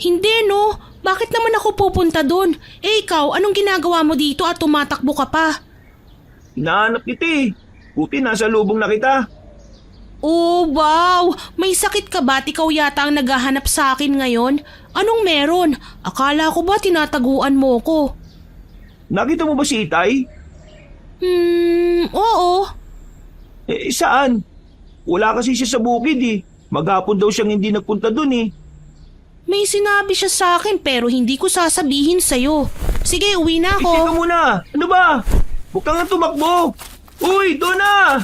Hindi no. Bakit naman ako pupunta dun? Ikaw, anong ginagawa mo dito at tumatakbo ka pa? Hinahanap kita eh. Buti nasa lubong na kita. Oh, wow! May sakit ka ba't ikaw yata ang naghahanap sa akin ngayon? Anong meron? Akala ko ba tinataguan mo ko? Nakita mo ba si Itay? Oo. Saan? Wala kasi siya sa bukid eh. Maghapon daw siyang hindi nagpunta dun eh. May sinabi siya sa akin pero hindi ko sasabihin sa'yo. Sige, uwi na ako. Teka muna! Ano ba? Huwag kang nga tumakbo! Uy, Donna!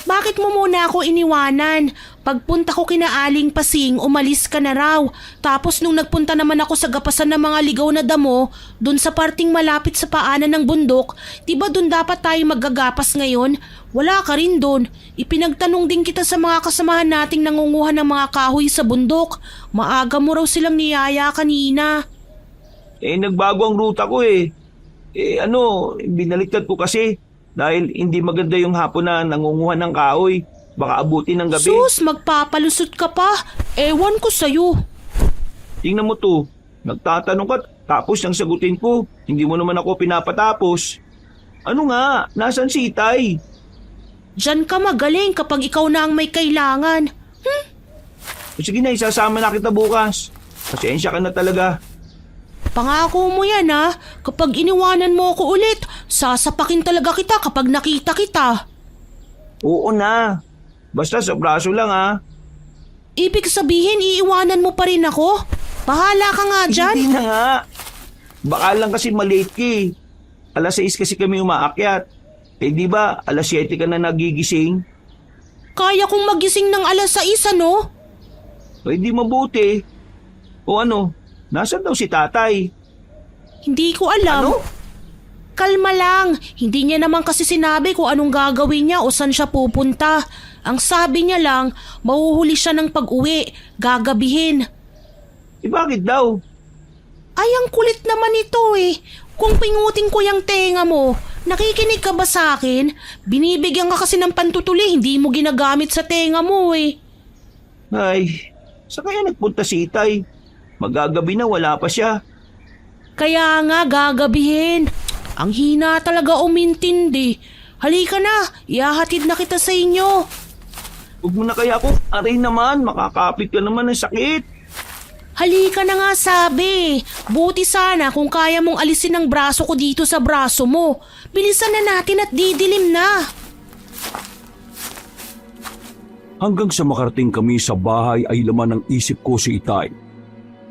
Bakit mo muna ako iniwanan? Pagpunta ko kina Aling Pasing, umalis ka na raw. Tapos nung nagpunta naman ako sa gapasan ng mga ligaw na damo, dun sa parting malapit sa paanan ng bundok, diba dun dapat tayo maggagapas ngayon? Wala ka rin dun. Ipinagtanong din kita sa mga kasamahan nating nangunguha ng mga kahoy sa bundok. Maaga mo raw silang niyaya kanina. Nagbago ang ruta ko eh. Binaliktad ko kasi dahil hindi maganda yung hapon na nangunguha ng kahoy. Baka abutin ng gabi. Sus, magpapalusot ka pa. Ewan ko sa'yo. Tingnan mo to. Nagtatanong ka tapos nang sagutin ko. Hindi mo naman ako pinapatapos. Ano nga? Nasaan si Itay? Diyan ka magaling kapag ikaw na ang may kailangan. Sige na, isasama na kita bukas. Pasensya ka na talaga. Pangako mo yan ha. Kapag iniwanan mo ako ulit, sasapakin talaga kita kapag nakita kita. Oo na. Basta sa braso lang ha. Ibig sabihin iiwanan mo pa rin ako? Bahala ka nga dyan. Hindi na nga. Baka lang kasi malate ka eh. Alas 6 kasi kami umaakyat. Di ba alas 7 ka na nagigising? Kaya kong magising ng alas 6 ano? Di mabuti. O ano, nasaan daw si tatay? Hindi ko alam. Ano? Kalma lang. Hindi niya naman kasi sinabi kung anong gagawin niya o saan siya pupunta. Ang sabi niya lang, mahuhuli siya ng pag-uwi. Gagabihin. Bakit daw? Ay, ang kulit naman ito eh. Kung pingutin ko yung tenga mo, nakikinig ka ba sa akin? Binibigyan ka kasi ng pantutuli, hindi mo ginagamit sa tenga mo eh. Ay, saan kaya nagpunta si Itay? Magagabi na, wala pa siya. Kaya nga gagabihin. Ang hina talaga umintindi. Halika na, ihahatid na kita sa inyo. Huwag mo na kaya ako. Aray naman, makakapit ka naman ng sakit. Halika na nga sabi. Buti sana kung kaya mong alisin ang braso ko dito sa braso mo. Bilisan na natin at didilim na. Hanggang sa makarating kami sa bahay ay laman ng isip ko si Itay.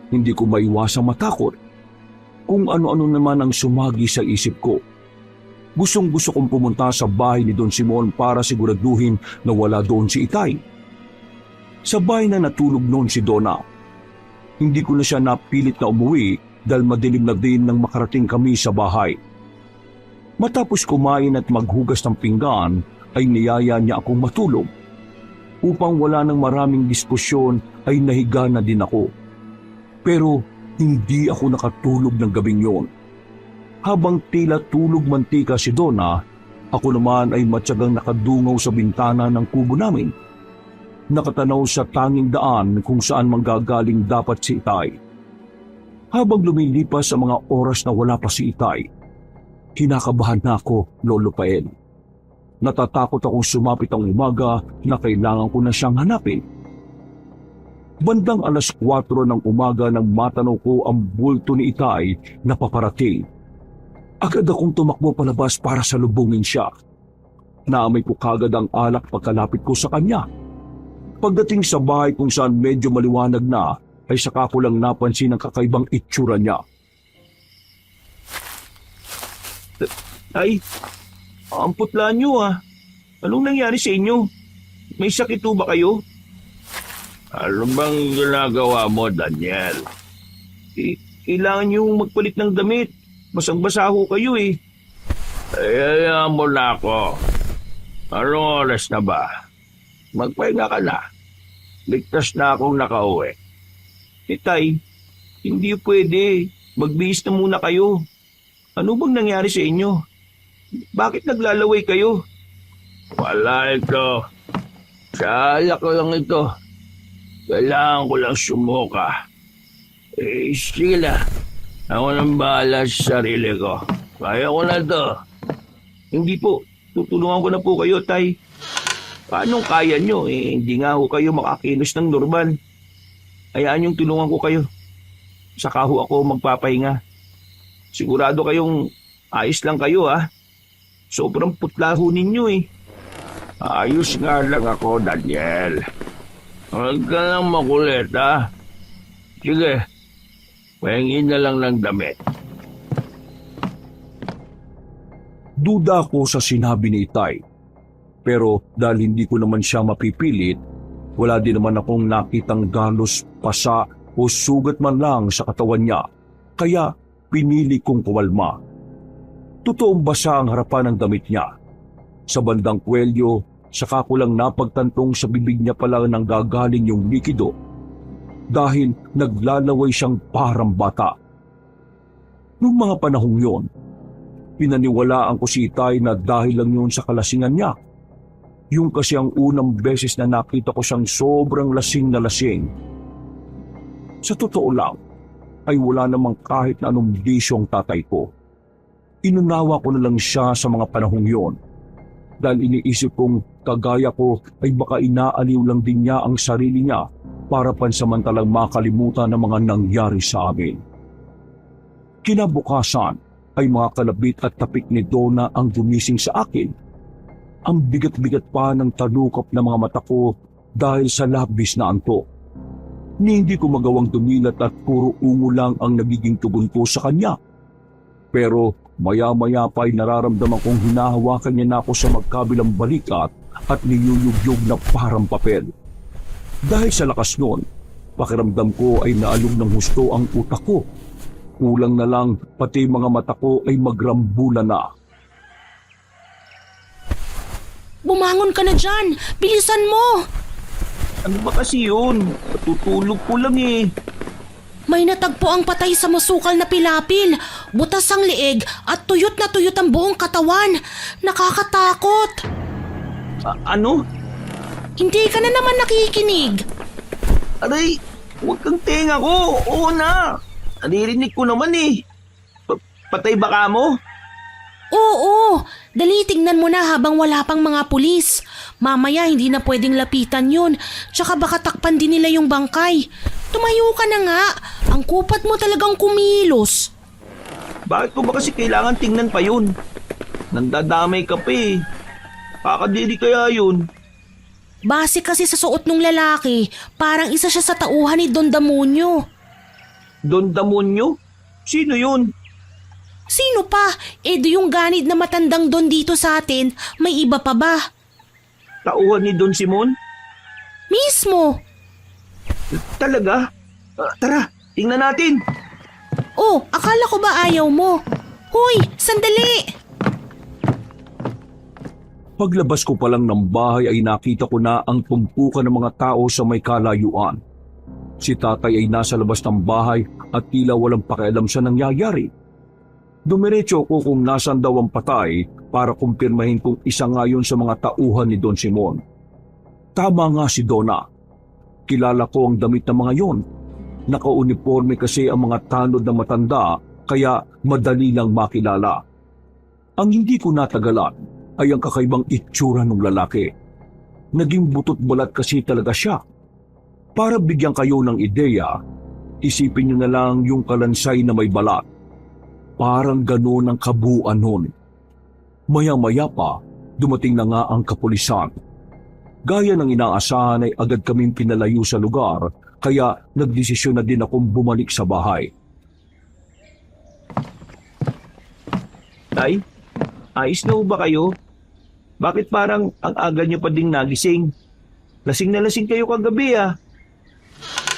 Hindi ko maiwasang matakot. Kung ano-ano naman ang sumagi sa isip ko. Gustong-gusto kong pumunta sa bahay ni Don Simon para siguraduhin na wala doon si Itay. Sa bahay na natulog noon si Donna. Hindi ko na siya napilit na umuwi dahil madilim na din nang makarating kami sa bahay. Matapos kumain at maghugas ng pinggan ay niyaya niya akong matulog. Upang wala nang maraming diskusyon ay nahiga na din ako. Pero hindi ako nakatulog ng gabing yon. Habang tila tulog mantika si Donna, ako naman ay matyagang nakadungaw sa bintana ng kubo namin. Nakatanaw sa tanging daan kung saan manggagaling dapat si Itay. Habang lumilipas ang mga oras na wala pa si Itay, kinakabahan na ako, Lolo Pael. Natatakot akong sumapit ang umaga na kailangan ko na siyang hanapin. Bandang 4:00 ng umaga nang matanaw ko ang bulto ni Itay na paparating. Agad akong tumakbo palabas para salubungin siya. Naamoy ko kagad ang alak pagkalapit ko sa kanya. Pagdating sa bahay kung saan medyo maliwanag na, ay saka ko lang napansin ang kakaibang itsura niya. Ay, ang putla niyo ah. Anong nangyari sa inyo? May sakit ho ba kayo? Ano bang ginagawa mo, Daniel? Kailangan niyo magpalit ng damit. Basang-basa ho kayo eh. Ayaw mo na ako. Anong oras na ba? Magpahinga ka na. Ligtas na akong nakauwi. Itay, hindi pwede. Magbihis na muna kayo. Ano bang nangyari sa inyo? Bakit naglalaway kayo? Wala ito. Sa alak ko lang ito. Kailangan ko lang sumuka. Sige na. Ako nang bahala sa sarili ko. Kaya ko na to. Hindi po. Tutulungan ko na po kayo, Tay. Paano kaya nyo? Hindi nga ho kayo makakilos ng normal. Hayaan yung tulungan ko kayo. Saka ho ako magpapahinga. Sigurado kayong ayos lang kayo, ha? Sobrang putla ho ninyo, eh. Ayos nga lang ako, Daniel. Huwag ka lang makulit, ha? Sige. Pahingin na lang ng damit. Duda ako sa sinabi ni Itay. Pero dahil hindi ko naman siya mapipilit, wala din naman akong nakitang galos, pasa o sugat man lang sa katawan niya. Kaya pinili kong kuwalma. Totoong basa ang harapan ng damit niya. Sa bandang kwelyo, saka ko lang napagtantong sa bibig niya pala nang gagaling yung likido. Dahil naglalaway siyang parang bata. Noong mga panahong yon, pinaniwalaan ko si Itay na dahil lang yun sa kalasingan niya. Yung kasi ang unang beses na nakita ko siyang sobrang lasing na lasing. Sa totoo lang, ay wala namang kahit na anong bisyong tatay ko. Inunawa ko na lang siya sa mga panahong yon. Dahil iniisip kong kagaya ko ay baka inaaliw lang din niya ang sarili niya para pansamantalang makalimutan ang mga nangyari sa amin. Kinabukasan ay mga kalabit at tapik ni Donna ang gumising sa akin. Ang bigat-bigat pa ng talukap ng mga mata ko dahil sa labis na antok. Hindi ko magawang dumilat at puro ungo lang ang nagiging tugon ko sa kanya. Pero maya-maya pa ay nararamdaman kong hinahawakan niya na ako sa magkabilang balikat at niyuyugyog na parang papel. Dahil sa lakas noon, pakiramdam ko ay naalog ng husto ang utak ko. Kulang na lang pati mga mata ko ay magrambulan na. Bumangon ka na dyan! Bilisan mo! Ano ba kasi yun? Tutulog ko lang eh. May natagpo ang patay sa masukal na pilapil. Butas ang leeg at tuyot na tuyot ang buong katawan. Nakakatakot. Ano? Hindi ka na naman nakikinig. Aray, huwag kang tenga ko. Oo na. Naririnig ko naman eh. Patay ba ka mo? Oo, Dali, tingnan mo na habang wala pang mga pulis. Mamaya hindi na pwedeng lapitan yun. Tsaka baka takpan din nila yung bangkay. Tumayo ka na nga. Ang kupat mo talagang kumilos. Bakit ko ba kasi kailangan tingnan pa yun? Nandadamay ka pa eh. Kakadiri kaya yun. Base kasi sa suot ng lalaki, parang isa siya sa tauhan ni Don Damonyo. Don Damonyo? Sino yun? Sino pa? Edo yung ganid na matandang don dito sa atin, may iba pa ba? Tauhan ni Don Simon? Mismo! Talaga? Tara, tingnan natin. Oh, akala ko ba ayaw mo? Hoy, sandali! Paglabas ko pa lang ng bahay ay nakita ko na ang tumpukan ng mga tao sa may kalayuan. Si tatay ay nasa labas ng bahay at tila walang pakialam sa nangyayari. Dumiretso ko kung nasan daw ang patay para kumpirmahin kung isa nga yun sa mga tauhan ni Don Simon. Tama nga si Donna. Kilala ko ang damit ng mga yon. Naka-uniforme kasi ang mga tanod na matanda kaya madali lang makilala. Ang hindi ko natagalan ay ang kakaibang itsura ng lalaki. Naging butot balat kasi talaga siya. Para bigyan kayo ng ideya, isipin niyo na lang yung kalansay na may balat. Parang gano'n ang kabuuan nun. Maya-maya pa, dumating na nga ang kapulisan. Gaya ng inaasahan ay agad kaming pinalayo sa lugar, kaya nagdesisyon na din akong bumalik sa bahay. Tay, ayos na ba kayo? Bakit parang ang aga niyo pa ding nagising? Lasing na lasing kayo kagabi ah.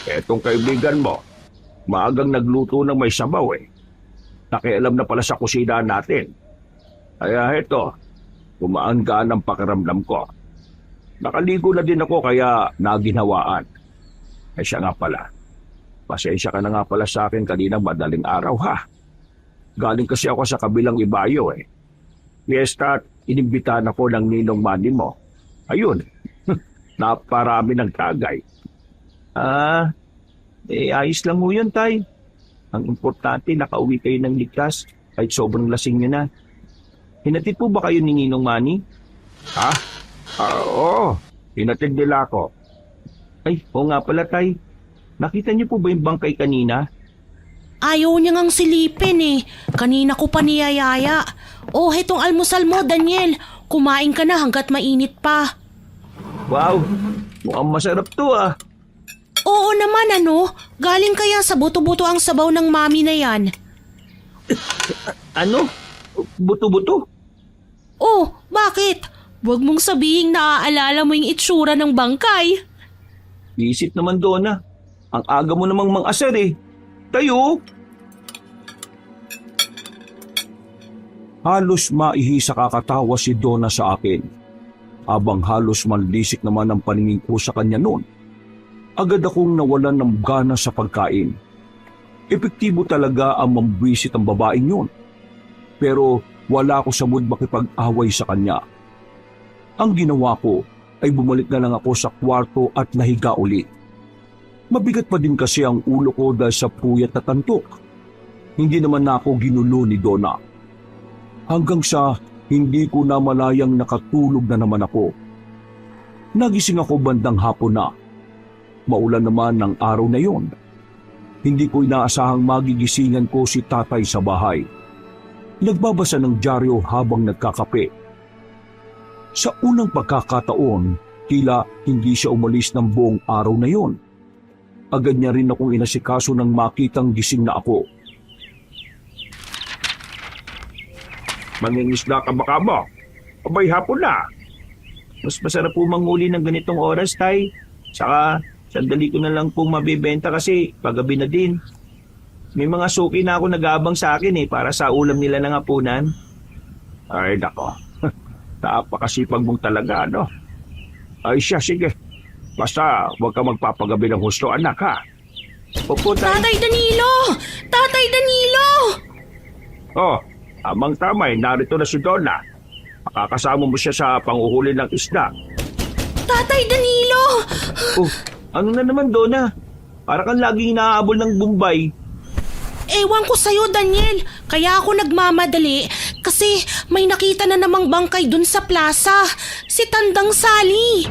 Etong kaibigan mo, maagang nagluto ng may sabaw eh. Nakialam na pala sa kusina natin. Kaya heto, gumaan-gaan ang pakiramdam ko. Nakaligo na din ako kaya naginhawaan. Ay siya nga pala. Pasensya ka na nga pala sa akin kanina madaling araw ha. Galing kasi ako sa kabilang ibayo eh. Fiesta at inimbitahan ako ng ninong mani mo. Ayun, naparami ng tagay. Ayos lang mo yun, tay. Ang importante, nakauwi kayo ng ligtas kahit sobrang lasing nyo na. Hinatid po ba kayo ni Ninong Manny? Ha? Oo, hinatid nila ako. Ay, oo nga pala, tay. Nakita niyo po ba yung bangkay kanina? Ayaw niya ngang silipin eh. Kanina ko pa niyayaya. Oh, hetong almusal mo, Daniel. Kumain ka na hanggat mainit pa. Wow, mukhang masarap to ah. Oo naman ano, galing kaya sa buto-buto ang sabaw ng mami na yan. Ano? Buto-buto? Oh, bakit? Huwag mong sabihing naaalala mo yung itsura ng bangkay. Isip naman doon ah. Ang aga mo namang mang-asar eh. Tayo! Halos maihi sa kakatawa si Donna sa akin. Habang halos manlisik naman ang paningin ko sa kanya noon. Agad akong nawalan ng gana sa pagkain. Epektibo talaga ang mambwisit ang babaeng yun. Pero wala ako sa mood makipag-away sa kanya. Ang ginawa ko ay bumalik na lang ako sa kwarto at nahiga ulit. Mabigat pa din kasi ang ulo ko dahil sa puyat at antok. Hindi naman na ako ginulo ni Donna. Hanggang sa hindi ko na malayang nakatulog na naman ako. Nagising ako bandang hapon na. Maulan naman ng araw na yon. Hindi ko inaasahang magigisingan ko si tatay sa bahay. Nagbabasa ng dyaryo habang nagkakape. Sa unang pagkakataon, tila hindi siya umalis ng buong araw na yon. Agad niya rin akong inasikaso nang makitang gising na ako. Mangingisda ka baka mo? Abay hapon na. Mas masarap po manghuli ng ganitong oras, tay. Saka, sandali ko na lang pong mabibenta kasi paggabi na din. May mga suki na ako nag-aabang sa akin para sa ulam nila ng hapunan. Ay nako, napakasipag mong talaga ano. Ay siya, sige. Basta huwag ka magpapagabi ng husto anak ha. Opo, tay. Tatay Danilo! Tatay Danilo! Oh, tamang-tama narito na si Donna. Makakasama mo siya sa panguhuli ng isda. Tatay Danilo! Oh, ano na naman, Donna? Para kang laging inaabol ng Bombay. Ewan ko sa'yo, Daniel. Kaya ako nagmamadali kasi may nakita na namang bangkay dun sa plaza. Si Tandang Sally.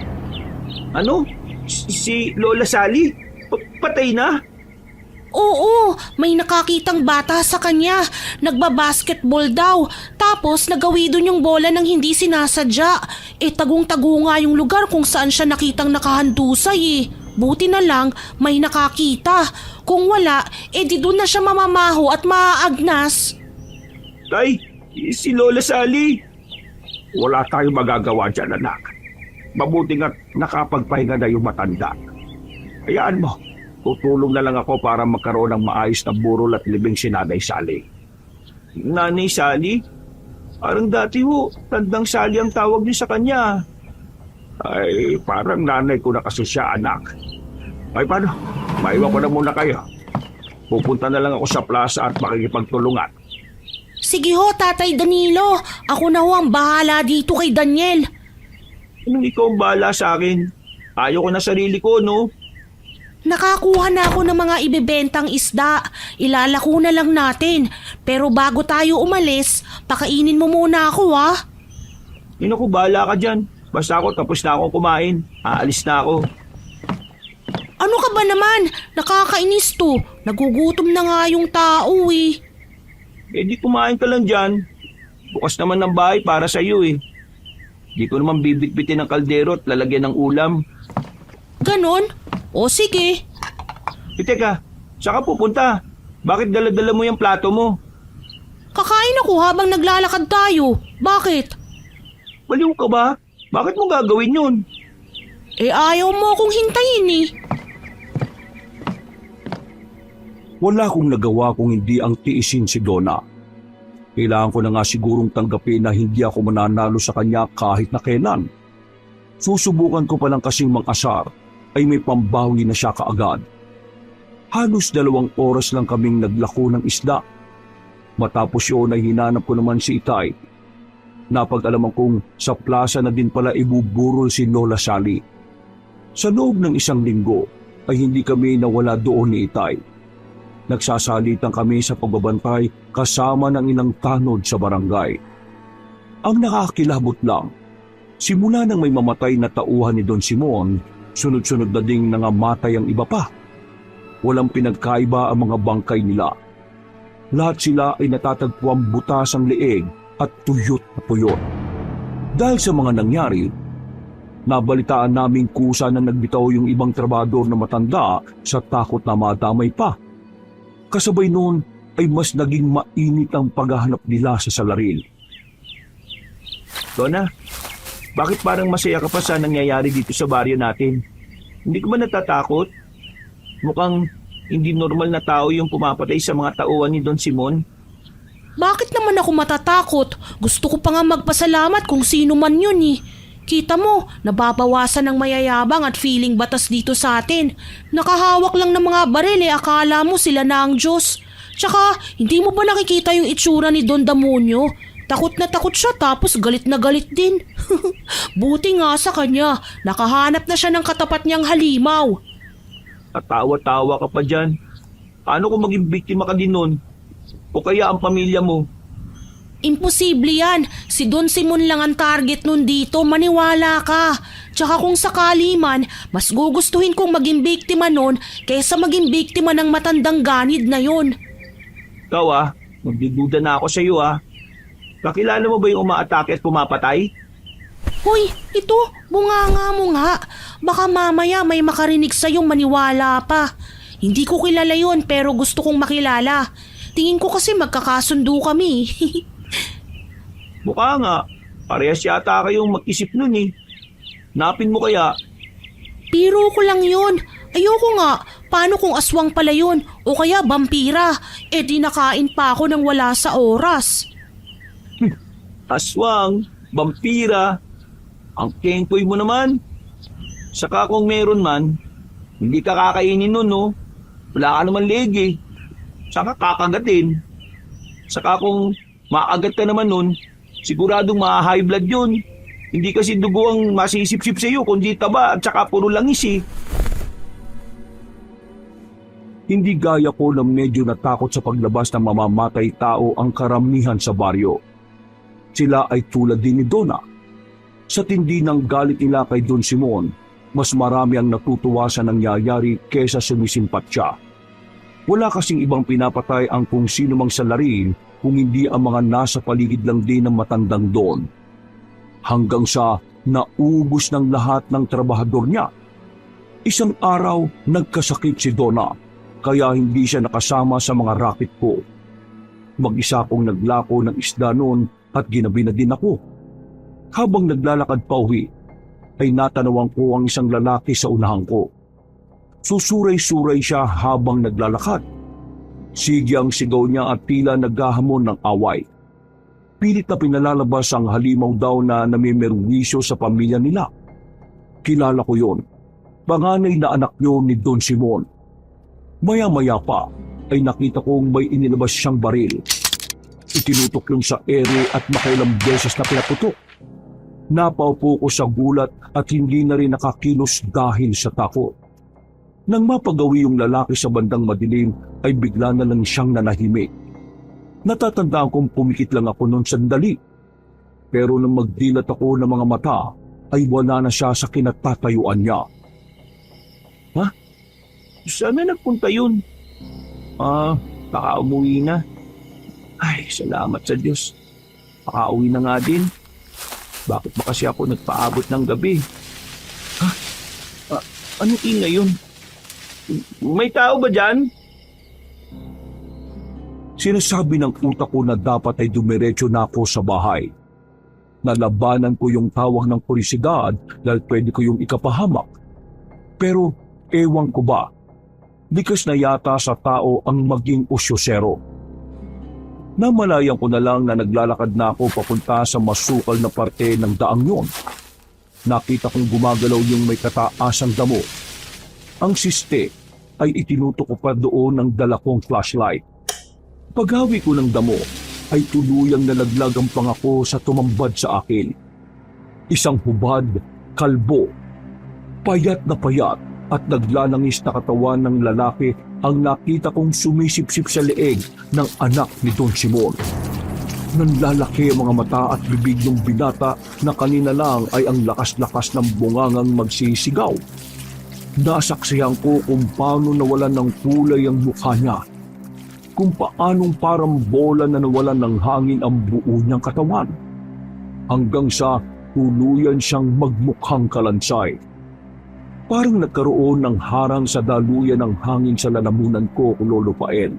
Ano? Si Lola Sally? Patay na? Oo, may nakakitang bata sa kanya. Nagbabasketball daw. Tapos nagawi dun yung bola ng hindi sinasadya. Tagong-tago nga yung lugar kung saan siya nakitang nakahandusay Buti na lang may nakakita. Kung wala, di dun na siya mamamaho at maaagnas. Tay, si Lola Sally. Wala tayong magagawa dyan, anak. Mabuti nga't nakapagpahinga na yung matanda. Hayaan mo, tutulong na lang ako para magkaroon ng maayos na burol at libing si Nanay Sally. Nanay Sally? Parang dati ho, Tandang Sally ang tawag niyo sa kanya. Ay, parang nanay ko na kasi siya, anak. Ay, paano? Maiwan ko na muna kayo. Pupunta na lang ako sa plaza at makikipagtulungan. Sige ho, Tatay Danilo. Ako na ho ang bahala dito kay Daniel. Anong ikaw ang bahala sa akin? Ayaw ko na sarili ko, no? Nakakuha na ako ng mga ibebentang isda. Ilalako na lang natin. Pero bago tayo umalis, pakainin mo muna ako ha. Yun ako, bahala ka dyan. Basta ako, tapos na akong kumain. Aalis na ako. Ano ka ba naman? Nakakainis to. Nagugutom na nga yung tao Di kumain ka lang dyan. Bukas naman ng bahay para sa iyo Di ko naman bibit-bitin ng kaldero at lalagyan ng ulam. Ganon? O sige. Teka, saan ka pupunta? Bakit dala-dala mo yung plato mo? Kakain ako habang naglalakad tayo. Bakit? Baliw ka ba? Bakit mo gagawin yun? Ayaw mo akong hintayin Wala akong nagawa kung hindi ang tiisin si Donna. Kailangan ko na nga sigurong tanggapin na hindi ako mananalo sa kanya kahit na kailan. Susubukan ko palang kasing mang-asar ay may pambawi na siya kaagad. Halos 2 oras lang kaming naglako ng isda. Matapos yun ay hinanap ko naman si Itay. Napag-alaman kong sa plaza na din pala ibuburol si Lola Sally. Sa loob ng 1 linggo ay hindi kami nawala doon ni Itay. Nagsasalitan kami sa pagbabantay kasama ng ilang tanod sa barangay. Ang nakakilabot lang, simula nang may mamatay na tauhan ni Don Simon, sunod-sunod na ding nangamatay ang iba pa. Walang pinagkaiba ang mga bangkay nila. Lahat sila ay natatagpuang butas ang leeg at tuyot na puyot. Dahil sa mga nangyari, nabalitaan naming kusa na nagbitaw yung ibang trabador na matanda sa takot na madamay pa. Kasabay noon ay mas naging mainit ang paghahanap nila sa salarin. Donna, bakit parang masaya ka pa sa nangyayari dito sa baryo natin? Hindi ka ba natatakot? Mukhang hindi normal na tao yung pumapatay sa mga tauhan ni Don Simon. Bakit naman ako matatakot? Gusto ko pa nga magpasalamat kung sino man yun Kita mo, nababawasan ng mayayabang at feeling batas dito sa atin. Nakahawak lang ng mga baril akala mo sila na ang Diyos. Tsaka, hindi mo ba nakikita yung itsura ni Don Damonyo? Takot na takot siya tapos galit na galit din. Buti nga sa kanya, nakahanap na siya ng katapat niyang halimaw. Tatawa-tawa ka pa dyan. Paano kung maging biktima ka din nun? O kaya ang pamilya mo? Imposible yan. Si Don Simon lang ang target nun dito, maniwala ka. Tsaka kung sakali man, mas gugustuhin kong maging biktima nun kaysa maging biktima ng matandang ganid na yon. Ikaw magdiduda na ako sa iyo Kakilala mo ba yung umaatake at pumapatay? Hoy, ito, bunganga mo nga. Baka mamaya may makarinig sa'yong maniwala pa. Hindi ko kilala yon pero gusto kong makilala. Tingin ko kasi magkakasundo kami. Mukha nga, parehas yata kayong mag-isip nun Napin mo kaya? Biro ko lang yun. Ayoko nga. Paano kung aswang pala yun? O kaya vampira? Di nakain pa ako nang wala sa oras. Aswang, vampira, ang kengkoy mo naman. Saka kung meron man, hindi ka kakainin nun Wala ka naman leg Saka kakagatin. Saka kung maagat ka naman nun, siguradong ma-high blood yun. Hindi kasi dugo ang masisip-sip sa iyo, kundi taba at saka puro langis Hindi gaya ko na medyo natakot sa paglabas ng mamamatay tao ang karamihan sa baryo. Sila ay tulad din ni Donna. Sa tindi ng galit nila kay Don Simon, mas marami ang natutuwa sa nangyayari kesa sumisimpat siya. Wala kasing ibang pinapatay ang kung sino mang salarin kung hindi ang mga nasa paligid lang din ng matandang Don. Hanggang sa naubos ng lahat ng trabahador niya. Isang araw, nagkasakit si Donna, kaya hindi siya nakasama sa mga racket ko. Mag-isa akong naglako ng isda noon at ginabi na din ako. Habang naglalakad pa uwi, ay natanawan ko ang isang lalaki sa unahan ko. Susuray-suray siya habang naglalakad. Sige ang sigaw niya at tila naghahamon ng away. Pilit na pinalalabas ang halimaw daw na namimerwisyo sa pamilya nila. Kilala ko yon. Panganay na anak yon ni Don Simon. Maya-maya pa ay nakita kong may inilabas siyang baril. Itinutok yung sa ere at makailang beses na pinaputok. Napaupo ko sa gulat at hindi na rin nakakilos dahil sa takot. Nang mapagawi yung lalaki sa bandang madilim ay bigla na lang siyang nanahimik. Natatandaan kong pumikit lang ako noon sandali. Pero nang magdilat ako ng mga mata ay wala na siya sa kinatatayuan niya. Ha? Saan na nagpunta yun? Baka umuwi na. Ay, salamat sa Diyos. Baka uwi na nga din. Bakit ba kasi ako nagpaabot ng gabi? Ha? Anong ingay yun? May tao ba dyan? Sinasabi ng utak ko na dapat ay dumiretso na ako sa bahay. Nalabanan ko yung tawag ng pulisidad dahil pwede ko yung ikapahamak. Pero ewan ko ba, likas na yata sa tao ang maging usyosero. Namalayan ko na lang na naglalakad na ako papunta sa masukal na parte ng daang yon. Nakita kong gumagalaw yung may kataasang damo. Ang siste ay itinutok ko pa doon ng dala kong flashlight. Paghawi ko ng damo ay tuluyang nalaglag ang pangako sa tumambad sa akin. Isang hubad, kalbo, payat na payat at naglalangis na katawan ng lalaki ang nakita kong sumisipsip sa leeg ng anak ni Don Simon. Nanlalaki ang mga mata at bibig ng binata na kanina lang ay ang lakas-lakas ng bungangang magsisigaw. Nasaksihan ko kung paano nawalan ng kulay ang mukha niya, kung paanong parang bola na nawalan ng hangin ang buo niyang katawan, hanggang sa tuluyan siyang magmukhang kalansay. Parang nagkaroon ng harang sa daluyan ng hangin sa lalamunan ko kung lulupain.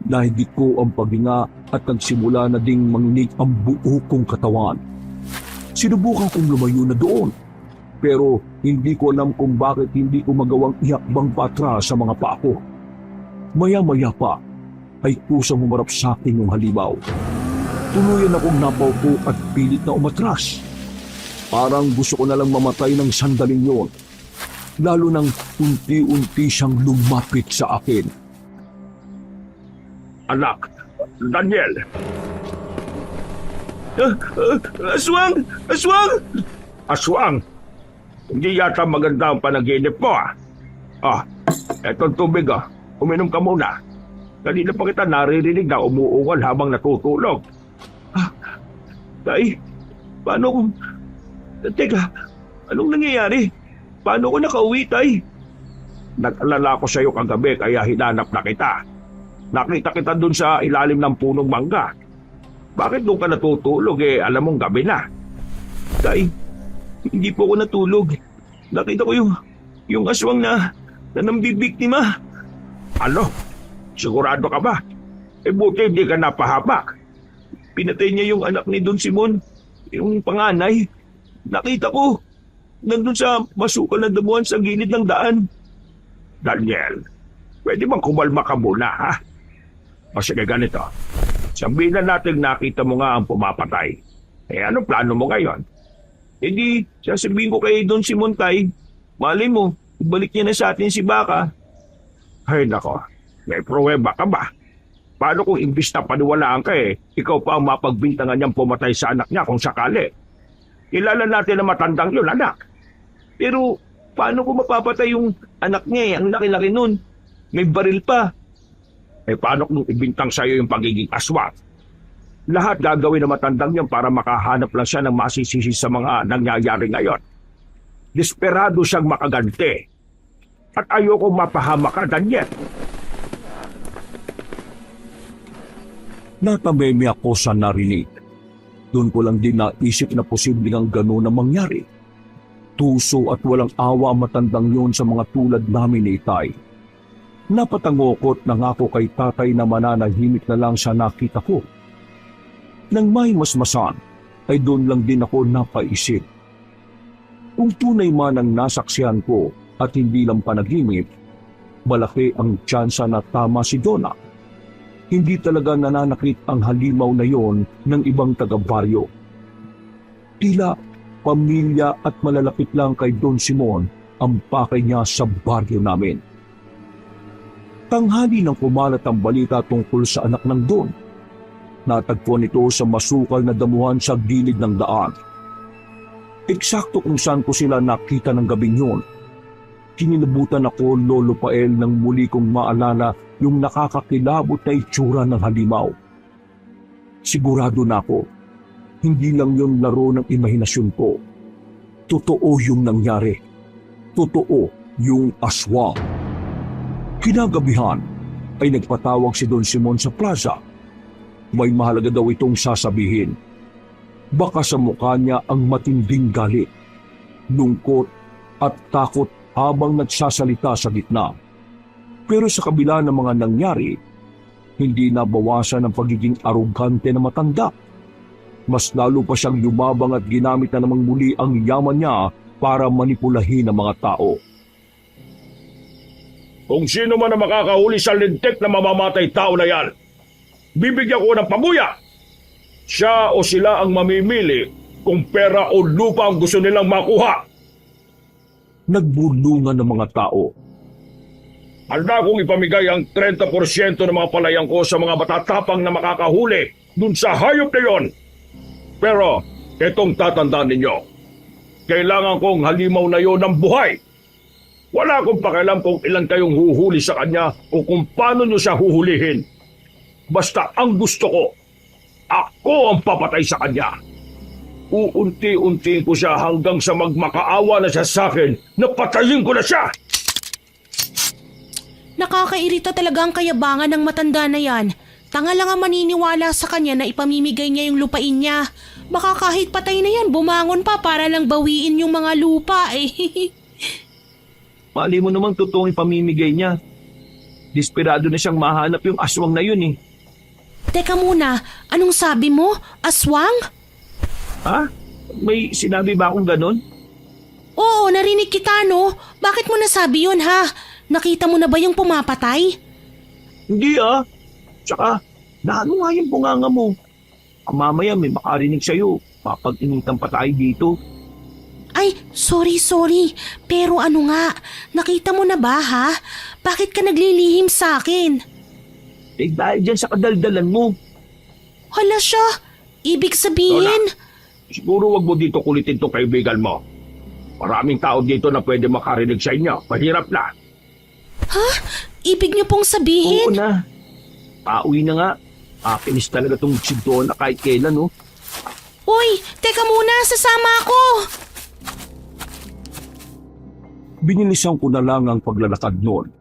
Nahigit ko ang paghinga at nagsimula na ding manginig ang buo kong katawan. Sinubukan kong lumayo na doon, pero hindi ko alam kung bakit hindi ko magawang ihakbang patras sa mga paa ko. Maya-maya pa ay kusang humarap sa akin yung halimaw. Tuluyan akong napaupo at pilit na umatras. Parang gusto ko na lang mamatay ng sandaling yon. Lalo nang unti-unti siyang lumapit sa akin. Anak, Daniel! Aswang! Aswang! Aswang! Hindi yata maganda ang panaginip mo, etong tubig, uminom ka muna. Kanina pa kita naririnig na umuungal habang natutulog. Tay, paano kung... Teka, anong nangyayari? Paano ko nakauwi, Tay? Nag-alala ko sa iyo kagabi kaya hinanap na kita. Nakita kita dun sa ilalim ng punong mangga. Bakit doon ka natutulog alam mong gabi na? Tay, hindi po ako natulog. Nakita ko yung aswang na nambibiktima. Ano? Sigurado ka ba? Buti hindi ka napahamak. Pinatay niya yung anak ni Don Simon, yung panganay. Nakita ko. Nandun sa masukal na damuhan sa gilid ng daan. Daniel, pwede bang kumalma ka muna, ha? O sige, ganito. Sabihin na natin nakita mo nga ang pumapatay. Anong plano mo ngayon? Hindi, sasabihin ko kay Don Simon, Tay. Malay mo, ibalik niya na sa atin si Baka. Ay, nako. May pruweba ka ba? Paano kung imbis na paniwalaan ka ikaw pa ang mapagbintangan niyang pumatay sa anak niya kung sakali? Kilala natin na matandang yun, anak. Pero paano kung mapapatay yung anak niya ang laki-laki nun? May baril pa. Paano kung ibintang sa'yo yung pagiging aswang? Lahat gagawin ng matandang yan para makahanap lang siya ng masisisi sa mga nangyayari ngayon. Desperado siyang makaganti. At ayoko mapahamak ka, Daniel. Natameme ako sa narinig. Doon ko lang din naisip na posibleng ang gano'n ang mangyari. Tuso at walang awa ang matandang yon sa mga tulad namin ni Itay. Napatangokot na nga ako kay tatay na mananahimik na lang sa nakita ko. Nang may masmasan, ay doon lang din ako napaisip. Kung tunay man ang nasaksihan ko at hindi lang panaginip, malaki ang tsansa na tama si Donna. Hindi talaga nananakit ang halimaw na yon ng ibang taga-baryo. Tila pamilya at malalapit lang kay Don Simon ang pakay niya sa baryo namin. Tanghali nang kumalat ang balita tungkol sa anak ng Don. Natagpuan ito sa masukal na damuhan sa gilid ng daan. Eksakto kung saan ko sila nakita ng gabing yun. Kinilabutan ako, Lolo Pael, nang muli kong maalala yung nakakakilabot na itsura ng halimaw. Sigurado na ako, hindi lang yun laro ng imahinasyon ko. Totoo yung nangyari. Totoo yung aswang. Kinagabihan ay nagpatawag si Don Simon sa plaza. May mahalaga daw itong sasabihin. Baka sa mukha niya ang matinding galit, lungkot at takot habang nagsasalita sa gitna. Pero sa kabila ng mga nangyari, hindi nabawasan ang pagiging arugante na matanda. Mas lalo pa siyang lumabang at ginamit na namang muli ang yaman niya para manipulahin ang mga tao. Kung sino man ang makakahuli sa lintik na mamamatay tao na yan, bibigyan ko ng pabuya. Siya o sila ang mamimili kung pera o lupa ang gusto nilang makuha. Nagbulungan ng mga tao. Handa kong ipamigay ang 30% ng mga palayang ko sa mga matatapang na makakahuli dun sa hayop na yon. Pero itong tatandaan ninyo, kailangan kong halimaw na yon ng buhay. Wala akong pakialam kung ilan kayong huhuli sa kanya o kung paano nyo siya huhulihin. Basta ang gusto ko, ako ang papatay sa kanya. Uunti-unti ko siya hanggang sa magmakaawa na siya sa akin na patayin ko na siya. Nakakairita talaga ang kayabangan ng matanda na yan. Tanga lang ang maniniwala sa kanya na ipamimigay niya yung lupain niya. Baka kahit patay na yan, bumangon pa para lang bawiin yung mga lupa eh. Mali mo namang totoong ipamimigay niya. Desperado na siyang mahanap yung aswang na yun eh. Teka muna, anong sabi mo? Aswang? Ha? May sinabi ba akong ganon? Oo, narinig kita no. Bakit mo nasabi yun ha? Nakita mo na ba yung pumapatay? Hindi ah. Tsaka, naano nga yung bunganga mo? Mamaya may makarinig sa'yo. Papag-initan pa tayo dito. Ay, sorry. Pero ano nga, nakita mo na ba ha? Bakit ka naglilihim sa akin? Eh dahil dyan sa kadaldalan mo. Hala siya, ibig sabihin... Siguro wag mo dito kulitin tong kaibigan mo. Maraming tao dito na pwede makarinig sa inyo. Mahirap na. Ha? Ibig niyo pong sabihin? Oo na. Pauwi na nga. Apinis talaga tong si Donna kahit kailan, no? Uy, teka muna, sasama ako! Binilisan ko na lang ang paglalakad noon.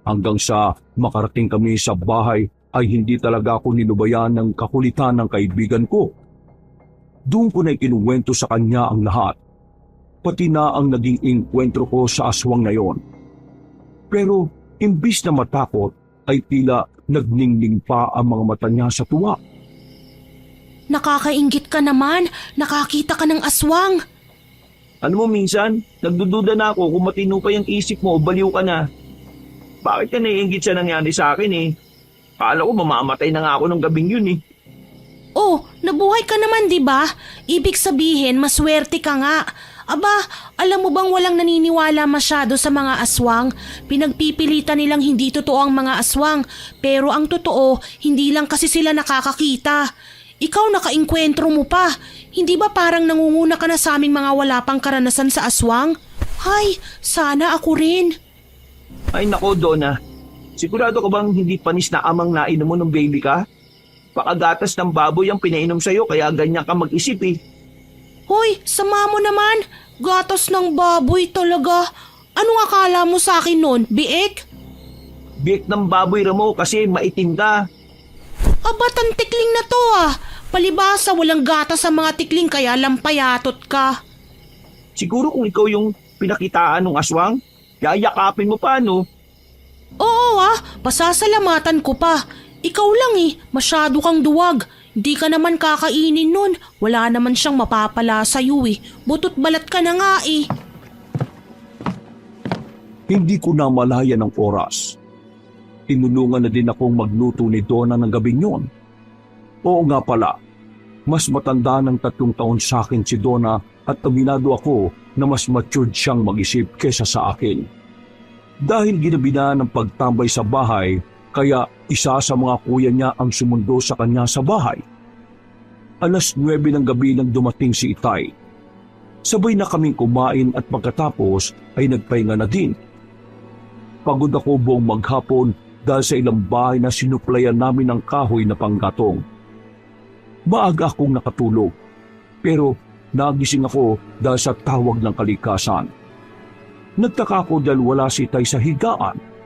Hanggang sa makarating kami sa bahay ay hindi talaga ako nilubayan ng kakulitan ng kaibigan ko. Doon ko na ikinuwento sa kanya ang lahat. Pati na ang naging inkwentro ko sa aswang na yon. Pero imbis na matakot ay tila nagningning pa ang mga mata niya sa tuwa. Nakakainggit ka naman, nakakita ka ng aswang. Ano mo minsan, nagdududa na ako kung matino pa yung isip mo o baliw ka na. Bakit ka naiinggit sa nangyari sa akin eh? Kala ko mamamatay na nga ako ng gabing yun eh. Oh, nabuhay ka naman, di ba? Ibig sabihin, maswerte ka nga. Aba, alam mo bang walang naniniwala masyado sa mga aswang? Pinagpipilitan nilang hindi totoo ang mga aswang. Pero ang totoo, hindi lang kasi sila nakakakita. Ikaw nakainkwentro mo pa. Hindi ba parang nangunguna ka na sa aming mga wala pang karanasan sa aswang? Hay, sana ako rin. Ay nako, Donna. Sigurado ka bang hindi panis na amang nainom mo ng baby ka? Baka gatas ng baboy ang pinainom sa'yo kaya ganyan ka mag-isip eh. Hoy, sama mo naman. Gatas ng baboy talaga. Anong akala mo sa akin nun, biik? Biik ng baboy Ramo kasi maitim ka. Aba, tikling na to ah. Palibasa walang gatas sa mga tikling kaya lampayatot ka. Siguro kung ikaw yung pinakitaan ng aswang, yayakapin mo pa no? Oo ah, pasasalamatan ko pa. Ikaw lang masyado kang duwag. Di ka naman kakainin nun. Wala naman siyang mapapala sa'yo Butot balat ka na nga Hindi ko na malaya ng oras. Tinulungan na din akong magluto ni Donna ng gabing yun. Oo nga pala, mas matanda ng 3 taon sa akin si Donna at aminado ako na mas matured siyang mag-isip kesa sa akin. Dahil ginabi na ng pagtambay sa bahay, kaya isa sa mga kuya niya ang sumundo sa kanya sa bahay. 9:00 ng gabi nang dumating si Itay. Sabay na kaming kumain at pagkatapos ay nagpahinga na din. Pagod ako buong maghapon dahil sa ilang bahay na sinuplayan namin ng kahoy na panggatong. Maaga akong nakatulog, pero nagising ako dahil sa tawag ng kalikasan. Nagtaka ako dahil wala si Itay sa higaan.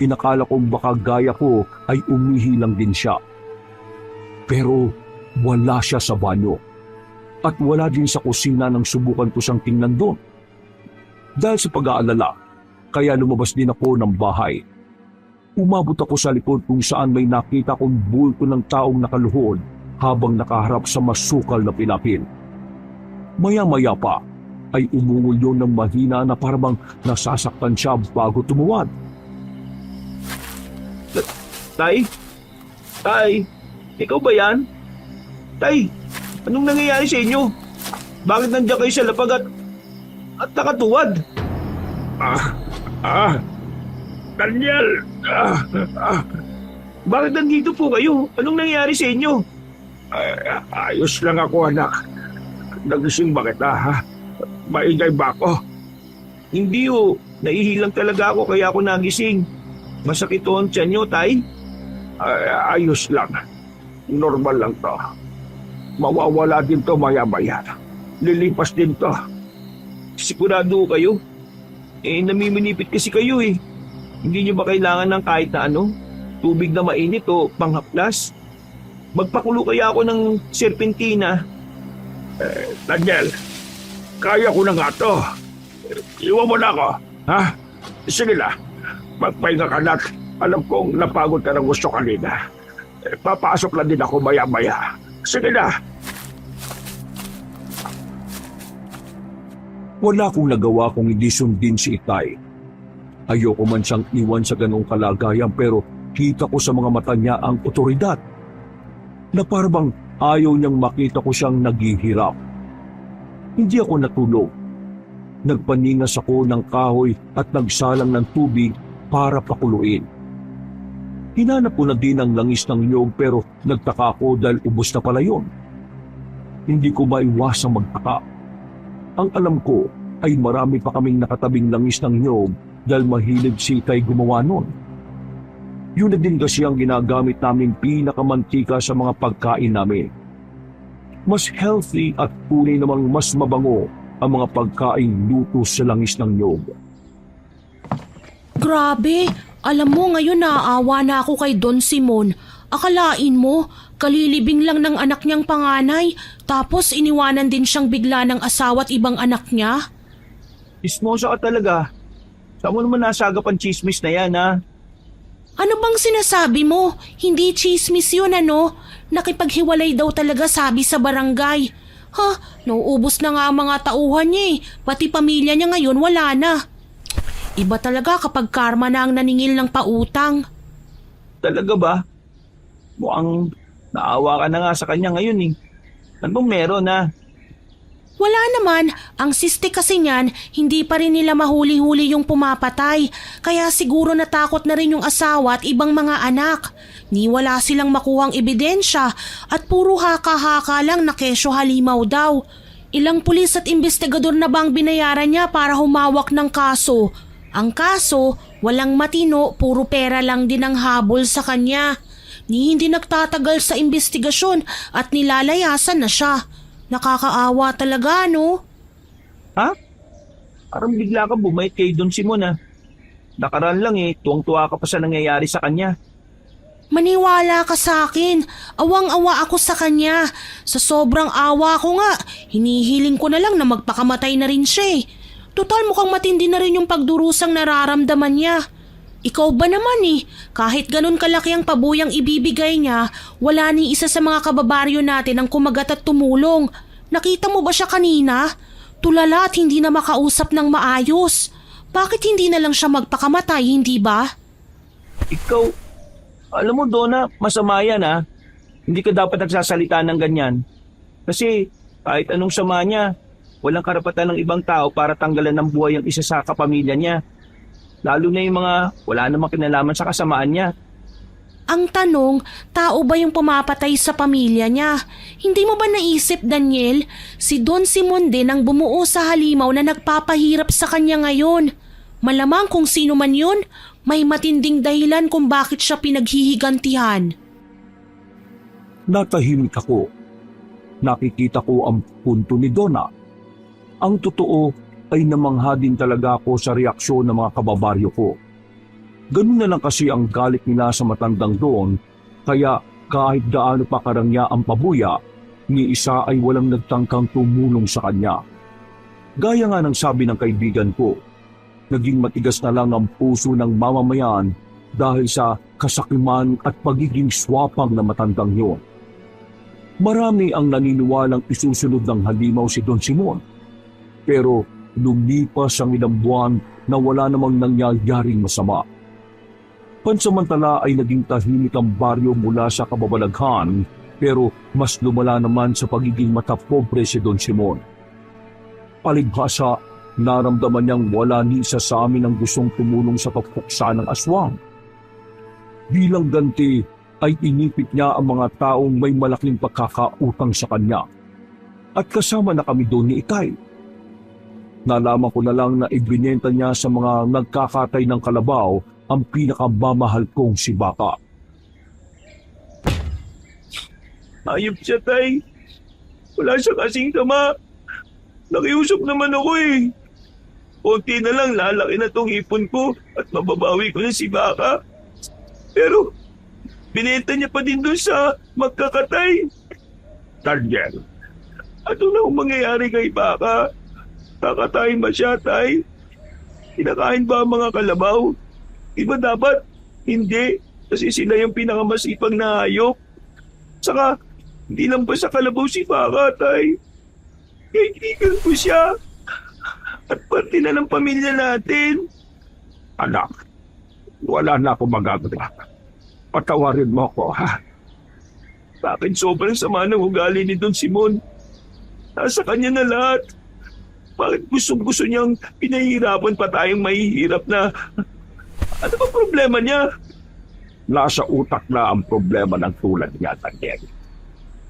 Inakala kong baka gaya ko ay umihi lang din siya. Pero wala siya sa banyo. At wala din sa kusina nang subukan ko siyang tingnan doon. Dahil sa pag-aalala, kaya lumabas din ako ng bahay. Umabot ako sa likod kung saan may nakita kong bulto ng taong nakaluhod habang nakaharap sa masukal na pinapil. Maya-maya pa ay umungol yun ng mahina na parang nasasaktan siya bago tumuwad. Tay? Tay? Ikaw ba yan? Tay, anong nangyayari sa inyo? Bakit nandiyan kayo sa lapag at nakatuwad? Daniel! Bakit nandito po kayo? Anong nangyayari sa inyo? Ayos lang ako, anak. Nagising ba kita, ha? Maingay ba ako? Hindi naihilang talaga ako kaya ako nagising. Masakit ang tiyan niyo, Tay? Ayos lang. Normal lang to. Mawawala din to maya-maya. Lilipas din to. Sigurado kayo? Namiminipit kasi kayo Hindi niyo ba kailangan ng kahit na tubig na mainit o panghaplas? Magpakulo kaya ako ng serpentina. Daniel, kaya ko na nga to. Iwan mo na ako, ha? Sige na, magpahinga ka na. Alam kong napagod ka ng gusto kanina. Papasok lang din ako maya-maya. Sige na. Wala akong nagawa kung hindi sundin si Itay. Ayoko man siyang iwan sa ganong kalagayan pero kita ko sa mga mata niya ang otoridad. Na parang ayaw niyang makita ko siyang naghihirap. Hindi ako natulog. Nagpaningas ako ng kahoy at nagsalang ng tubig para pakuluin. Hinanap ko na din ang langis ng niyog pero nagtaka ako dahil ubos na pala yun. Hindi ko maiwasang magtaka. Ang alam ko ay marami pa kaming nakatabing langis ng niyog dahil mahilig si Itay gumawa nun. Yun na din kasi ang ginagamit naming pinakamantika sa mga pagkain namin. Mas healthy at tunay namang mas mabango ang mga pagkain luto sa langis ng niyog. Grabe, alam mo ngayon naaawa na ako kay Don Simon. Akalain mo, kalilibing lang ng anak niyang panganay, tapos iniwanan din siyang bigla ng asawa at ibang anak niya? Ismosa ka talaga. Saan mo naman nasagap ang chismis na yan, ha? Ano bang sinasabi mo? Hindi chismis yun Nakipaghiwalay daw talaga sabi sa barangay. Nauubos na nga ang mga tauhan niya Pati pamilya niya ngayon wala na. Iba talaga kapag karma na ang naningil ng pautang. Talaga ba? Mukhang naawa ka na nga sa kanya ngayon Ano bang meron, ha? Wala naman, ang siste kasi niyan, hindi pa rin nila mahuli-huli yung pumapatay. Kaya siguro natakot na rin yung asawa at ibang mga anak. Ni wala silang makuhang ebidensya at puro haka-haka lang na kesyo halimaw daw. Ilang pulis at investigador na bang binayaran niya para humawak ng kaso? Ang kaso, walang matino, puro pera lang din ang habol sa kanya. ni hindi nagtatagal sa investigasyon at nilalayasan na siya. Nakakaawa talaga, no? Ha? Parang bigla ka bumait kay Don Simon ah. Nakaraan lang tuwang-tuwa ka pa sa nangyayari sa kanya. Maniwala ka sa akin. Awang-awa ako sa kanya. Sa sobrang awa ko nga, hinihiling ko na lang na magpakamatay na rin siya eh. Total mukhang matindi na rin yung pagdurusang nararamdaman niya. Ikaw ba naman kahit ganun kalaki ang pabuyang ibibigay niya, wala ni isa sa mga kababaryo natin ang kumagat at tumulong. Nakita mo ba siya kanina? Tulala at hindi na makausap ng maayos. Bakit hindi na lang siya magpakamatay, hindi ba? Ikaw, alam mo Donna, masama yan ah. Hindi ka dapat nagsasalita ng ganyan. Kasi kahit anong sama niya, walang karapatan ng ibang tao para tanggalan ng buhay ang isa sa kapamilya niya. Lalo na yung mga wala namang kinalaman sa kasamaan niya. Ang tanong, tao ba yung pumapatay sa pamilya niya? Hindi mo ba naisip, Daniel? Si Don Simon din ang bumuo sa halimaw na nagpapahirap sa kanya ngayon. Malamang kung sino man yun, may matinding dahilan kung bakit siya pinaghihigantihan. Natahimik ako. Nakikita ko ang punto ni Donna. Ang totoo ay namangha din talaga ako sa reaksyon ng mga kababaryo ko. Ganun na lang kasi ang galit nila sa matandang doon, kaya kahit gaano pa karangya ang pabuya, ni isa ay walang nagtangkang tumulong sa kanya. Gaya nga ng sabi ng kaibigan ko, naging matigas na lang ang puso ng mamamayan dahil sa kasakiman at pagiging swapang na matandang yon. Marami ang naniniwalang isusunod ng halimaw si Don Simon. Pero lumipas ang ilang buwan na wala namang nangyayaring masama. Pansamantala ay naging tahimik ang baryo mula sa kababalaghan, pero mas lumala naman sa pagiging matapobre si Don Simon. Palibhasa, naramdaman niyang wala ni isa sa amin ang gustong tumulong sa pagpuksa ng aswang. Bilang ganti ay inipit niya ang mga taong may malaking pagkakautang sa kanya. At kasama na kami doon ni Ikay. Nalaman ko na lang na ibinenta niya sa mga nagkakatay ng kalabaw ang pinakamamahal kong si Baka. Ayop siya, tay. Wala siya kasing tama. Nakiusap naman ako eh. Konti na lang lalaki na tong ipon ko at mababawi ko na si Baka. Pero binenta niya pa din doon sa magkakatay. Daniel, ano na ang mangyayari kay Baka? Kakatayin ba siya, tay? Kinakain ba ang mga kalabaw? Iba dapat? Hindi. Kasi sila yung pinakamasipang na hayop. Saka, hindi lang ba sa kalabaw si Baka, tay? Kaibigan ko siya. At parte na ng pamilya natin. Anak, wala na akong magagawa. Patawarin mo ko, ha? Bakit sobrang sama ng ugali ni Don Simon? Nasa kanya na lahat. Bakit gusto niyang pinahihirapan pa tayong mahihirap na... Ano ba problema niya? Nasa utak na ang problema ng tulad niya, Daniel.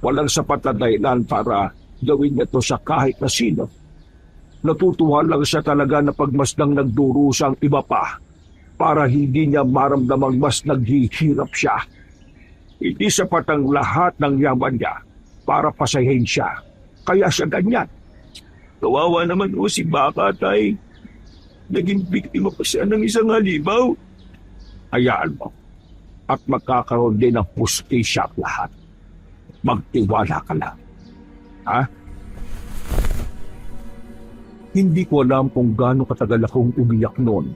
Walang sapat na dahilan para gawin niya to sa kahit na sino. Natutuwa lang siya talaga na pagmasdang nagdurusa ang iba pa para hindi niya maramdamang mas naghihirap siya. Hindi sapat ang lahat ng yaman niya para pasahin siya. Kaya siya ganyan. Kawawa naman o si Baka, tay. Naging biktima pa siya ng isang halimaw. Hayaan mo. At magkakaroon din ng hustisya at lahat. Magtiwala ka lang. Ha? Hindi ko alam kung gaano katagal akong umiyak noon.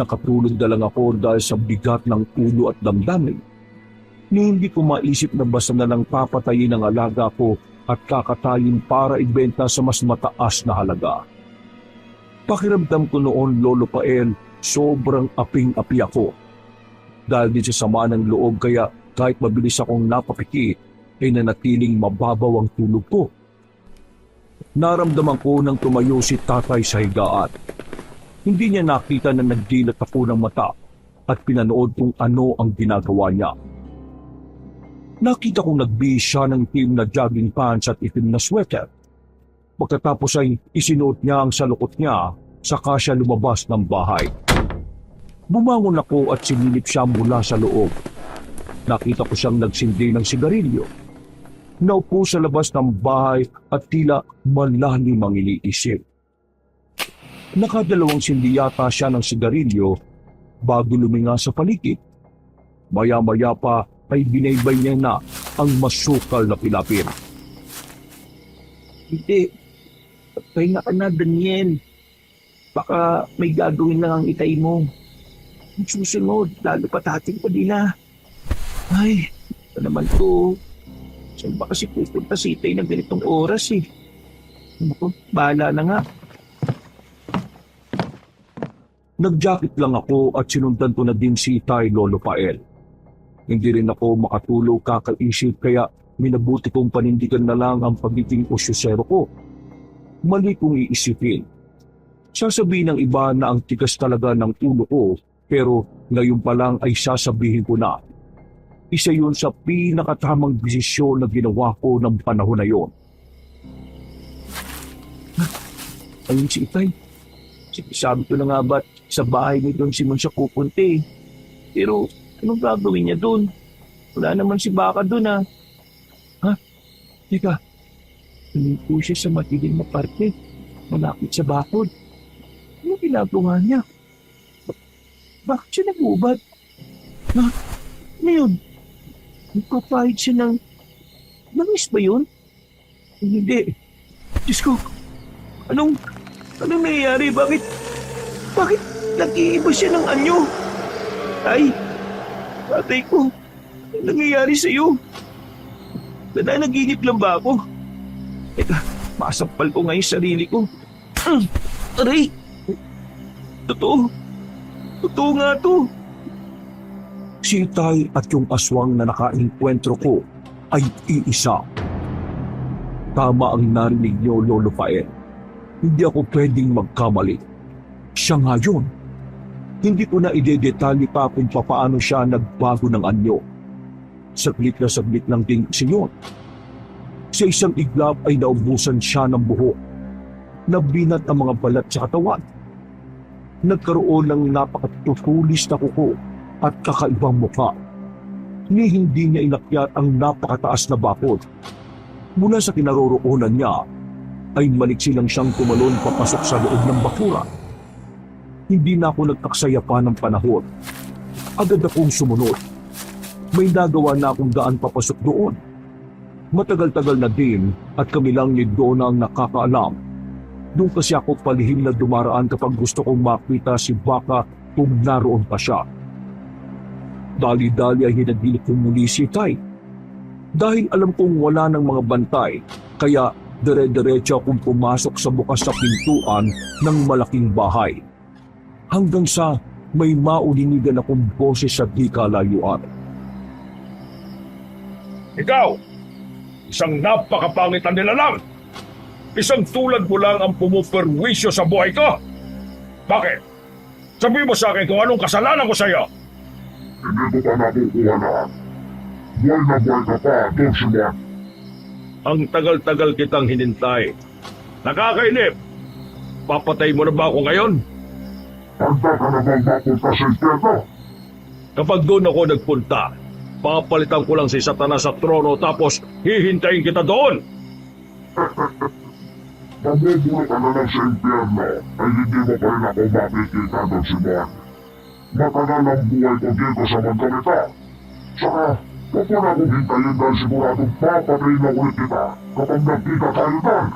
Nakatulog na lang ako dahil sa bigat ng ulo at damdamin. Hindi ko maisip na basta na lang papatayin ang alaga ko at kakatayin para ibenta sa mas mataas na halaga. Pakiramdam ko noon, Lolo Pael, sobrang aping-api ako. Dahil din sa sama ng loob kaya kahit mabilis akong napapikit, ay nanatiling mababaw ang tulog ko. Naramdaman ko nang tumayo si tatay sa higaan. Hindi niya nakita na nagdilat ako ng mata at pinanood kung ano ang ginagawa niya. Nakita kong nagbihis siya ng itim na jogging pants at itim na sweater. Pagkatapos ay isinuot niya ang salukot niya, saka siya lumabas ng bahay. Bumangon ako at sinilip siya mula sa loob. Nakita ko siyang nagsindi ng sigarilyo. Naupo sa labas ng bahay at tila malalim ang iniisip. Nakadalawang sindi yata siya ng sigarilyo bago luminga sa paligid. Maya-maya pa ay binaybay niya na ang masukal na pilapir. Hindi. Pahinga ka na, Daniel. Baka may gagawin lang ang itay mo. Ang susunod, lalo patating pa nila. Ay, ito naman to. Saan ba kasi pupunta si itay ng ganitong oras eh? Naku, bahala na nga. Nag-jacket lang ako at sinundan ko na din si Itay, Lolo Pael. Hindi rin ako makatulog kakaisip kaya minabuti kong panindigan na lang ang pagiging osyosero ko. Mali kong iisipin. Sasabihin ng iba na ang tigas talaga ng ulo ko pero ngayon pa lang ay sasabihin ko na. Isa yun sa pinakatamang desisyon na ginawa ko ng panahon na yun. Ayun si itay. Sabi ko na nga ba't sa bahay ni Don Simon siya pupunti. Pero anong gagawin niya doon? Wala naman si Baka doon ah. Ha? Teka, po siya sa matiling na parte. Malapit sa bakod. Ano ginagawa niya? Bakit siya nag-ubad? Ha? Ano yun? Nagpapahid siya ng... Langis ba yun? Hindi. Diyos ko, anong nangyayari? Bakit nag-iiba siya ng anyo? Ay, tatay ko, anong nangyayari sa'yo? Nanaginip lang ba ako? Teka, masampal ko nga yung sarili ko. Aray! Totoo nga to. Si Itay at yung aswang na nakainkwentro ko ay iisa. Tama ang narinig niyo, Lolo Pael. Hindi ako pwedeng magkamali. Siya nga yun. Hindi ko na idedetalye pa kung papaano siya nagbago ng anyo. Saglit na saglit lang din kasi yun. Sa isang iglap ay naubusan siya ng buhok. Nabinat ang mga balat sa katawan. Nagkaroon ng napakatutulis na kuko at kakaibang mukha. Ni hindi niya inakyat ang napakataas na bakod. Mula sa kinaroroonan niya, ay maliksi lang siyang tumalon papasok sa loob ng bakuran. Hindi na ako nagtaksaya pa ng panahon. Agad akong sumunod. May nagawa na akong daan papasok doon. Matagal-tagal na din at kami lang ni Donna ang nakakaalam. Doon kasi ako palihim na dumaraan kapag gusto kong makita si Baka kung naroon pa siya. Dali-dali ay hinagilip kong muli si Tay. Dahil alam kong wala ng mga bantay, kaya dire-diretso akong pumasok sa bukas sa pintuan ng malaking bahay. Hanggang sa may maulinigan akong boses sa di kalayuan. Ikaw, isang napakapangitan nila lang. Isang tulad mo lang ang pumuperwisyo sa buhay ko. Bakit? Sabihin mo sa akin kung anong kasalanan ko sa iyo. Hindi ko pa nakukuha na. Buhay na buhay ka pa, Don Simon. Ang tagal-tagal kitang hinintay. Nakakainip. Papatay mo na ba ako ngayon? Handa ka na bang mapunta sa impyerno? Kapag doon ako nagpunta, papalitan ko lang si Satanas sa trono tapos hihintayin kita doon. Mamumulo ka na lang sa impyerno ay hindi mo pa rin ako makikita, Don Simon. Matagal ang buhay ko dito sa Margarita. Saka, huwag mo na akong hintayin dahil siguradong papatay na ulit kita kapag nagkita tayo doon.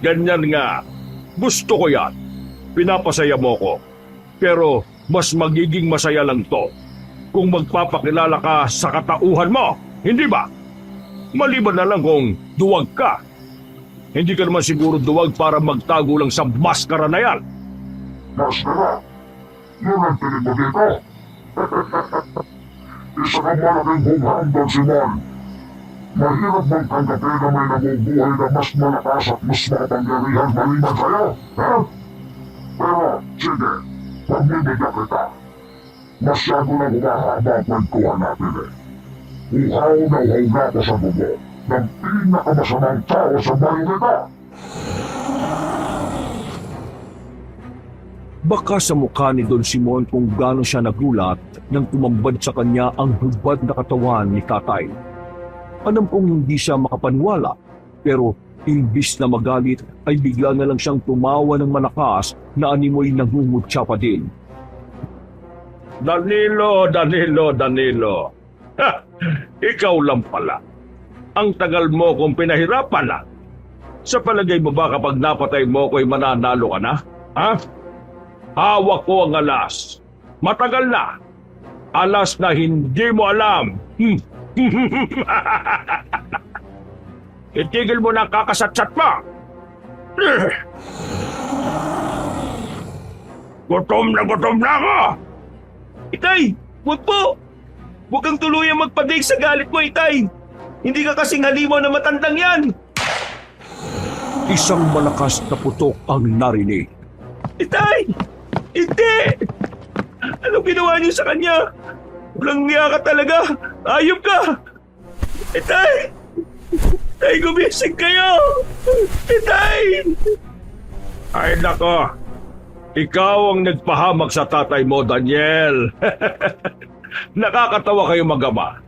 Ganyan nga. Gusto ko yan. Pinapasaya mo ko. Pero mas magiging masaya lang to kung magpapakilala ka sa katauhan mo. Hindi ba? Maliban na lang kung duwag ka. Hindi ka naman siguro duwag para magtago lang sa maskara na yan. Maskara, yun ang tinig mo dito. Isa kang malaking bunghang, Don Simon. Mahirap bang tanggapin na may nabubuhay na mas malakas at mas makapangyarihan maliban sa'yo? Ha? Pero, sige, pagbibigyan kita. Masyado na humahaba ang kwentuhan natin eh. Uhaw na ako sa dugo ng pinakamasamang tao sa bayong ito. Baka sa mukha ni Don Simon kung gaano siya nagulat nang tumambad sa kanya ang hubad na katawan ni tatay. Alam kong hindi siya makapaniwala, pero imbis na magalit ay bigla na lang siyang tumawa ng malakas na animoy nangungutya pa din. Danilo! Ha! Ikaw lang pala. Ang tagal mo kong pinahirapan na. Sa palagay mo ba kapag napatay mo ko'y mananalo ka na? Ha? Hawak ko ang alas. Matagal na. Alas na hindi mo alam. Itigil mo na ang kakasatsat mo. Gutom na ako. Itay, wag po! Huwag kang tuluyang magpadig sa galit mo, Itay! Hindi ka kasing halimaw na matandang yan! Isang malakas na putok ang narinig. Itay! Hindi! Anong ginawa niyo sa kanya? Walang niya ka talaga! Ayop ka! Itay! Itay, gumising kayo! Itay! Ay nako. Ikaw ang nagpahamak sa tatay mo, Daniel. Nakakatawa kayo mag-ama.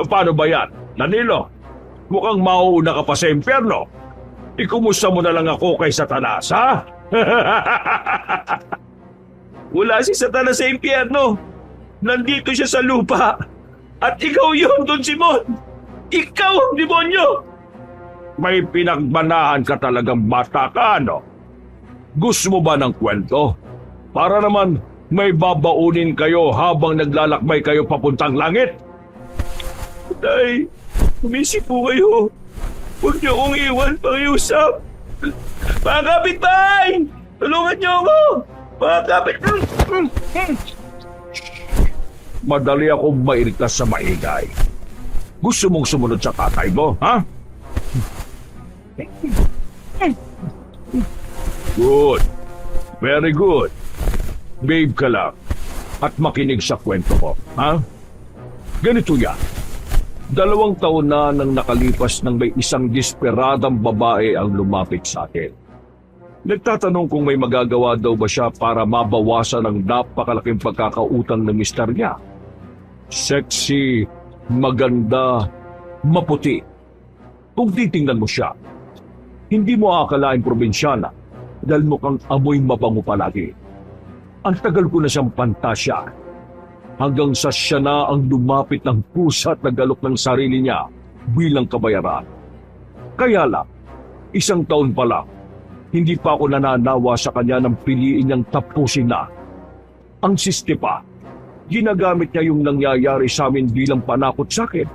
Paano ba yan? Danilo, mukhang mauuna ka pa sa impyerno. Ikumusta mo na lang ako kay Satanas, ha? Wala si Satanas sa impyerno. Nandito siya sa lupa. At ikaw yun, Don Simon. Ikaw ang demonyo. May pinagbanahan ka talagang bata ka, ano? Gusto mo ba ng kwento? Para naman may babaunin kayo habang naglalakbay kayo papuntang langit? Tay, umisip po kayo. Huwag niyo akong iwan, pakiusap. Mga kapitbahay! Tulungan niyo ako! Mga kapitbahay! Madali akong mairigtas sa maingay. Gusto mong sumunod sa tatay mo, ha? Good. Very good. Babe ka lang. At makinig sa kwento ko, ha? Ganito yan. 2 taon na nang nakalipas nang may isang desperadang babae ang lumapit sa akin. Nagtatanong kung may magagawa daw ba siya para mabawasan ang napakalaking pagkakautang ng mister niya. Sexy, maganda, maputi. Kung titingnan mo siya, hindi mo akalain probinsyana dahil mukhang amoy mabango palagi. Ang tagal ko na siyang pantasya hanggang sa siya na ang lumapit ng pusa at nagalok ng sarili niya bilang kabayaran. Kaya lang, 1 taon pa lang, hindi pa ako nananawa sa kanya nang piliin niyang tapusin na. Ang siste pa, ginagamit niya yung nangyayari sa amin bilang panakot sa akin.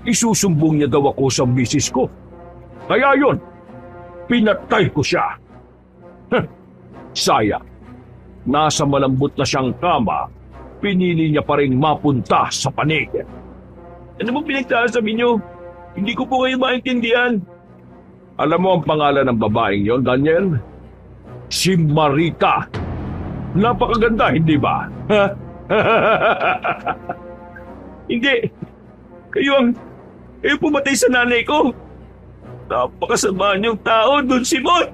Isusumbong niya daw ako sa misis ko. Kaya yun, pinatay ko siya. Sayang, nasa malambot na siyang kama, pinili niya pa rin mapunta sa panig. Ano mo pinagsasabi niyo? Hindi ko po kayo maintindihan. Alam mo ang pangalan ng babaeng yon, Daniel? Si Marita. Napakaganda, hindi ba? Hindi. Kayo pumatay sa nanay ko. Napakasama niyong tao, Don Simon.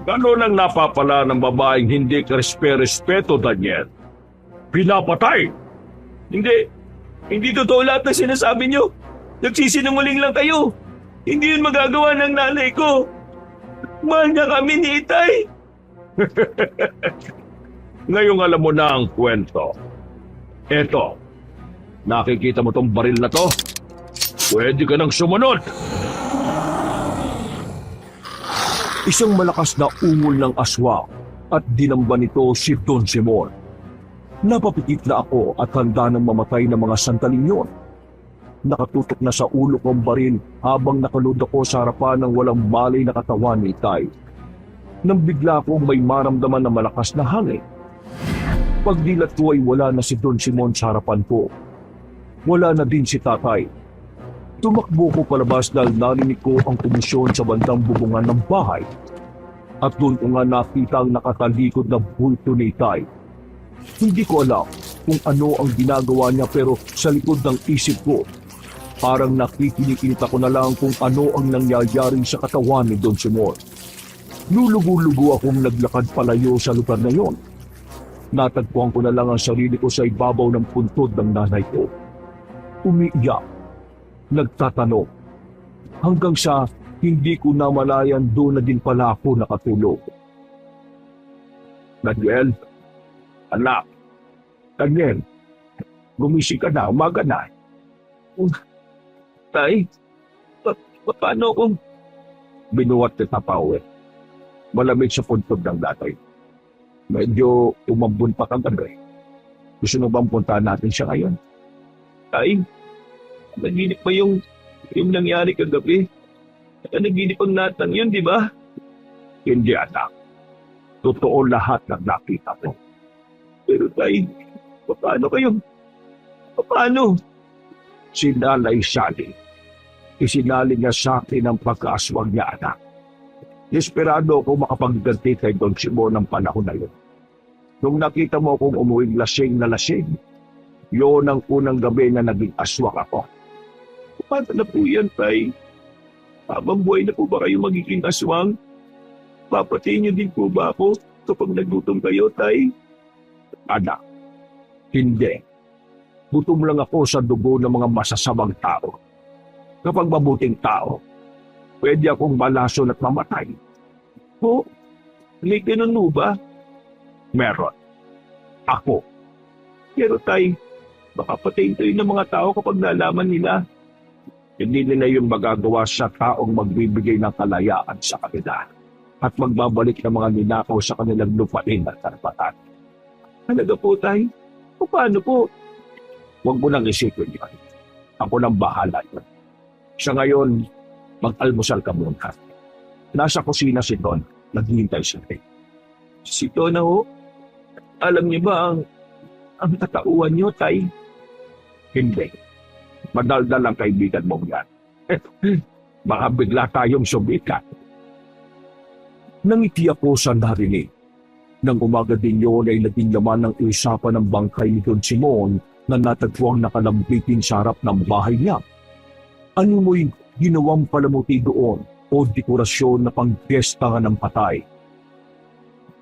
Ganon ang napapala ng babaeng hindi karespe-respeto, Daniel. Pinapatay! Hindi totoo lahat ng sinasabi niyo. Nagsisinungaling lang kayo. Hindi yun magagawa ng nanay ko. Mahal niya kami ni Itay. Ngayong alam mo na ang kwento. Eto, nakikita mo tong baril na to? Pwede ka nang sumunod! Isang malakas na ungol ng aswang at dinamba nito si Don Simon. Napapikit na ako at handa ng mamatay ng mga sandaling yun. Nakatutok na sa ulo ko ang baril habang nakalud ako sa harapan ng walang malay na katawan ni Itay. Nang bigla akong may maramdaman na malakas na hangin. Pagdilat ko ay wala na si Don Simon sa harapan ko. Wala na din si tatay. Tumakbo ko palabas dahil narinig ko ang kumisyon sa bandang bubungan ng bahay. At doon ko nga nakita ang nakatalikod na bulto ni Itay. Hindi ko alam kung ano ang ginagawa niya pero sa likod ng isip ko, parang nakikinikita ko na lang kung ano ang nangyayari sa katawan ni Don Simon. Lulugo-lugo akong naglakad palayo sa lugar na yon. Natagpuan ko na lang ang sarili ko sa ibabaw ng puntod ng nanay ko. Umiiyak, nagtatanong, hanggang sa hindi ko namalayan doon na din pala ako nakatulog. Daniel, anak, Daniel, gumising ka na, umaga na. Tay, paano kung... Binuhat ni Tapawe. Malamig sa puntod ng datay. Medyo umambun pa kang tagay. Gusto mo bang puntahan natin siya ngayon? Tay, naginip ba yung nangyari kagabi? Naginip ang natang yun, di ba? Hindi, anak. Totoo lahat ng nakita ko. Pero tay, paano kayo? Paano? Si Nanay Sally. Isinali niya sa akin ang pagkaaswag niya, anak. Desperado ako makapagganti kay Don Simon ng panahon na yun. Nung nakita mo akong umuwing lasing na lasing, yun ang unang gabi na naging aswak ako. Paano na po yan, tay? Habang buhay na po ba kayo magiging aswang? Papatiin niyo din po ba ako kapag nagutom kayo, tay? Anak, hindi. Gutom lang ako sa dugo ng mga masasamang tao. Kapag mabuting tao, pwede akong malason at mamatay. O, may ganun mo ba? Meron. Ako. Pero tay, baka patayin tayo ng mga tao kapag nalaman nila. Hindi nila yung magagawa sa taong magbibigay ng kalayaan sa kanila at magbabalik ng mga ninakaw sa kanilang lupain at karapatan. Talaga po, tay? O paano po? Huwag mo nang isipin yun. Ako nang bahala yun. Sa ngayon, mag-almusal ka muna. Nasa kusina si Don, naghihintay siya. Si Don na ho? Alam niyo ba ang katauhan niyo, tay? Hindi. Madaldal ang kaibigan mo yan. Baka bigla tayong sumikat. Nangiti ako sa narinig. Nang umaga din yun ay naging laman ng usapan ng bangkay ni Don Simon na natagpuang nakalambitin sa harap ng bahay niya. Ano mo'y ginawang palamuti doon o dekorasyon na pang-fiestahan ng patay.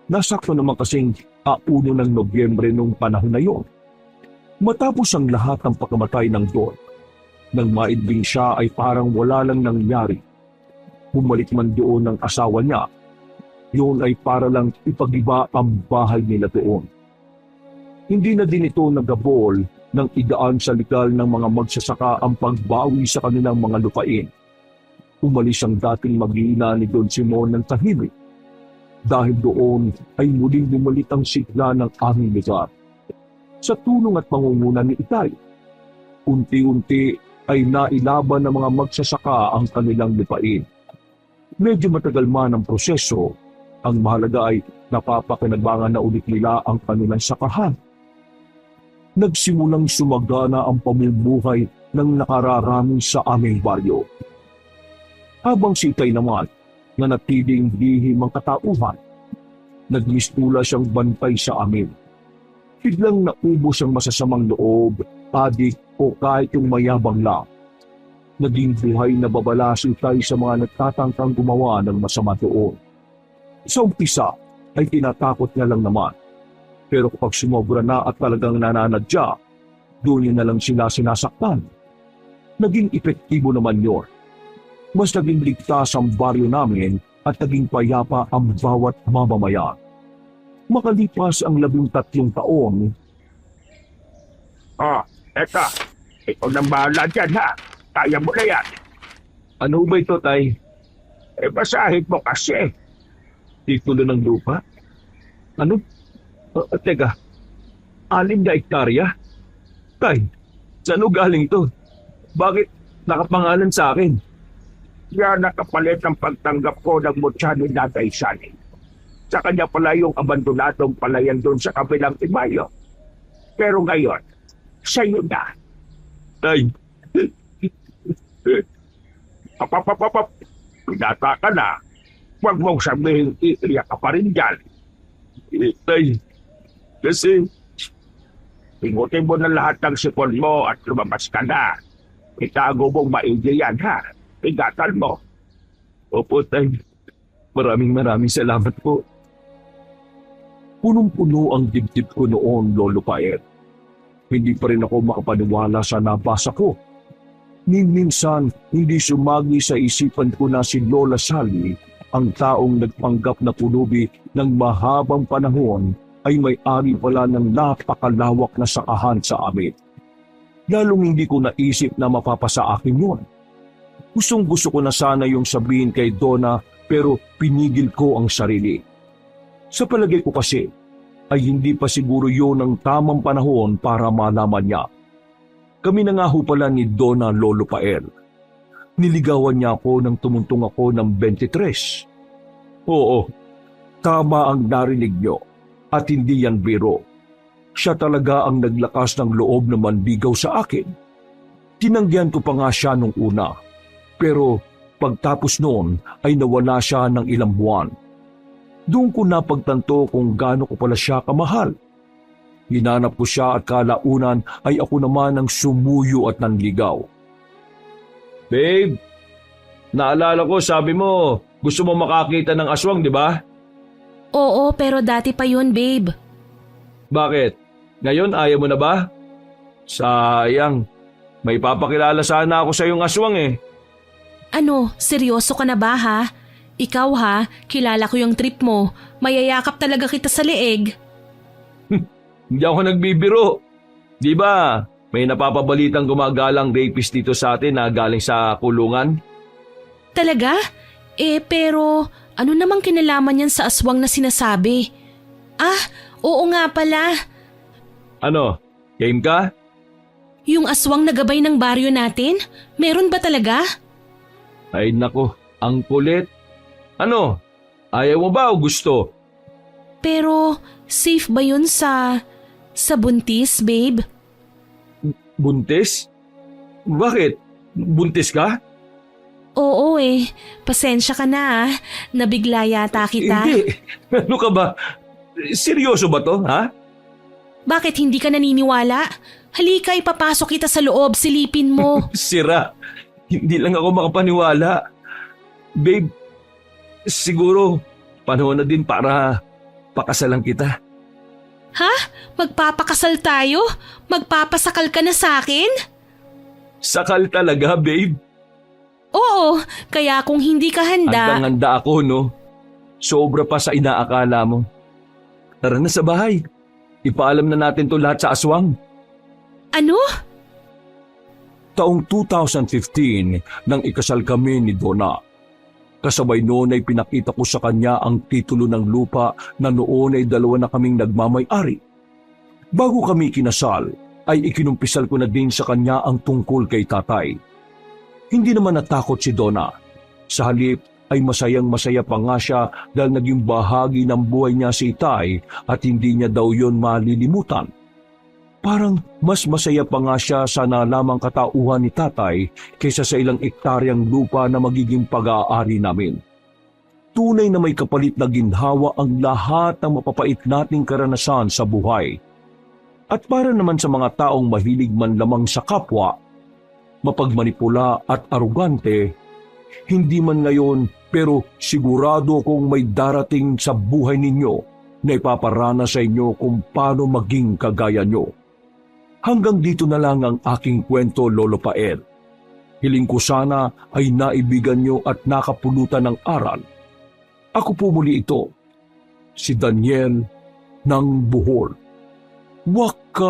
Nasakto naman kasing 1 ng Nobyembre nung panahon na yon. Matapos ang lahat ng pagkamatay ng Don, nang maidbing siya ay parang wala lang nangyari. Bumalik man doon ng asawa niya, yun ay para lang ipagiba ang bahay nila doon. Hindi na din ito nagabol nang idaan sa legal ng mga magsasaka ang pagbawi sa kanilang mga lupain. Umalis ang dating mag-iina ni Don Simon ng tahimik. Dahil doon ay muling bumalik ang sigla ng aming lugar. Sa tulong at pangunguna ni Itay, unti-unti ay nailaban ng mga magsasaka ang kanilang lupain. Medyo matagal man ang proseso, ang mahalaga ay napapakinabangan na ulit nila ang kanilang sakahan. Nagsimulang sumagana ang pamumuhay ng nakararami sa aming baryo. Habang si Itay naman, na natiling lihim ang katauhan, nagmistula siyang bantay sa amin. Biglang naubos ang masasamang loob, adik o kahit yung mayabang lang. Naging buhay na babala si Itay sa mga nagtatangkang gumawa ng masama doon. Sa umpisa ay tinatakot niya lang naman. Pero kapag sumobra na at talagang nananadya, doon niya na lang sila sinasaktan. Naging epektibo naman yun. Mas naging ligtas ang baryo namin at naging payapa ang bawat mamamayan. Makalipas ang 13 taon. Eka, ikaw nang bahala dyan ha. Kaya mo na yan. Ano ba ito, Tay? Basahin mo kasi. Titulo ng lupa? Ano? Teka, 6 na hektarya? Tay, saan o galing to? Bakit nakapangalan sa akin? Yan nakapalit ang pagtanggap ko ng mutya ni Nanay Sally. Sa kanya pala yung abandonadong palayan doon sa kabilang imayo. Pero ngayon, sa'yo na. Tay, Papapapapap, pinata ka na. Huwag mong sabihin iiyak ka pa rin dyan. Tay, kasi Pingutin mo na lahat ng sipon mo at lumabas ka na. Itago mong maigi yan ha. Ingatan mo. opo, Tay. Maraming salamat po. Punong-puno ang dibdib ko noon, Lolo Paet. Hindi pa rin ako makapaniwala sa nabasa ko. Minsan, hindi sumagi sa isipan ko na si Lola Sally, ang taong nagpanggap na pulubi ng mahabang panahon, ay may-ari pala ng napakalawak na sakahan sa amin. Lalong hindi ko naisip na mapapasa akin yun. Gustong-gusto ko na sana yung sabihin kay Donna, pero pinigil ko ang sarili. Sa palagay ko kasi, ay hindi pa siguro yun ang tamang panahon para malaman niya. Kami na nga ho pala ni Donna, Lolo Pael. Niligawan niya ako nang tumuntong ako ng 23. Oo, tama ang narinig niyo at hindi yan biro. Siya talaga ang naglakas ng loob na manligaw sa akin. Tinanggihan ko pa nga siya nung una, pero pagtapos noon ay nawala siya ng ilang buwan. Doon ko napagtanto kung gaano ko pala siya kamahal. Hinanap ko siya at kalaunan ay ako naman ang sumuyo at nanligaw. Babe, naalala ko sabi mo gusto mo makakita ng aswang, di ba? Oo, pero dati pa yun, babe. Bakit? Ngayon ayaw mo na ba? Sayang, may papakilala sana ako sa iyong aswang eh. Ano, seryoso ka na ba ha? Ikaw ha, kilala ko yung trip mo. Mayayakap talaga kita sa leeg. Hindi ako nagbibiro. Di ba, may napapabalitang gumagalang rapist dito sa atin na galing sa kulungan? Talaga? Pero ano namang kinalaman yan sa aswang na sinasabi? Ah, oo nga pala. Ano, game ka? Yung aswang na gabay ng baryo natin? Meron ba talaga? Ay nako, ang kulit. Ano, ayaw mo ba o gusto? Pero safe ba yun sa buntis, babe? Buntis? Bakit? Buntis ka? Oo pasensya ka na nabigla yata kita. Hindi. Ano ka ba? Seryoso ba to, ha? Bakit hindi ka naniniwala? Halika, ipapasok kita sa loob, silipin mo. Sira. Hindi lang ako makapaniwala. Babe, siguro panahon na din para pakasalan kita. Ha? Magpapakasal tayo? Magpapasakal ka na sa akin? Sakal talaga, babe. Oo, kaya kung hindi ka handa... Handang-handa ako, no? Sobra pa sa inaakala mo. Tara na sa bahay. Ipaalam na natin to lahat sa aswang. Ano? Taong 2015 nang ikasal kami ni Donna. Kasabay noon ay pinakita ko sa kanya ang titulo ng lupa na noon ay dalawa na kaming nagmamay-ari. Bago kami kinasal, ay ikinumpisal ko na din sa kanya ang tungkol kay tatay. Hindi naman natakot si Donna. Sa halip ay masayang-masaya pa nga siya dahil naging bahagi ng buhay niya si Itay at hindi niya daw yon malilimutan. Parang mas masaya pa nga siya sa nalamang katauhan ni tatay kaysa sa ilang ektaryang lupa na magiging pag-aari namin. Tunay na may kapalit na ginhawa ang lahat ng mapapait nating karanasan sa buhay. At para naman sa mga taong mahilig man lamang sa kapwa, mapagmanipula at arugante, hindi man ngayon pero sigurado akong may darating sa buhay ninyo na ipaparana sa inyo kung paano maging kagaya nyo. Hanggang dito na lang ang aking kwento, Lolo Pael. Hiling ko sana ay naibigan nyo at nakapulutan ng aral. Ako po muli ito, si Daniel ng Bohol. Wakas!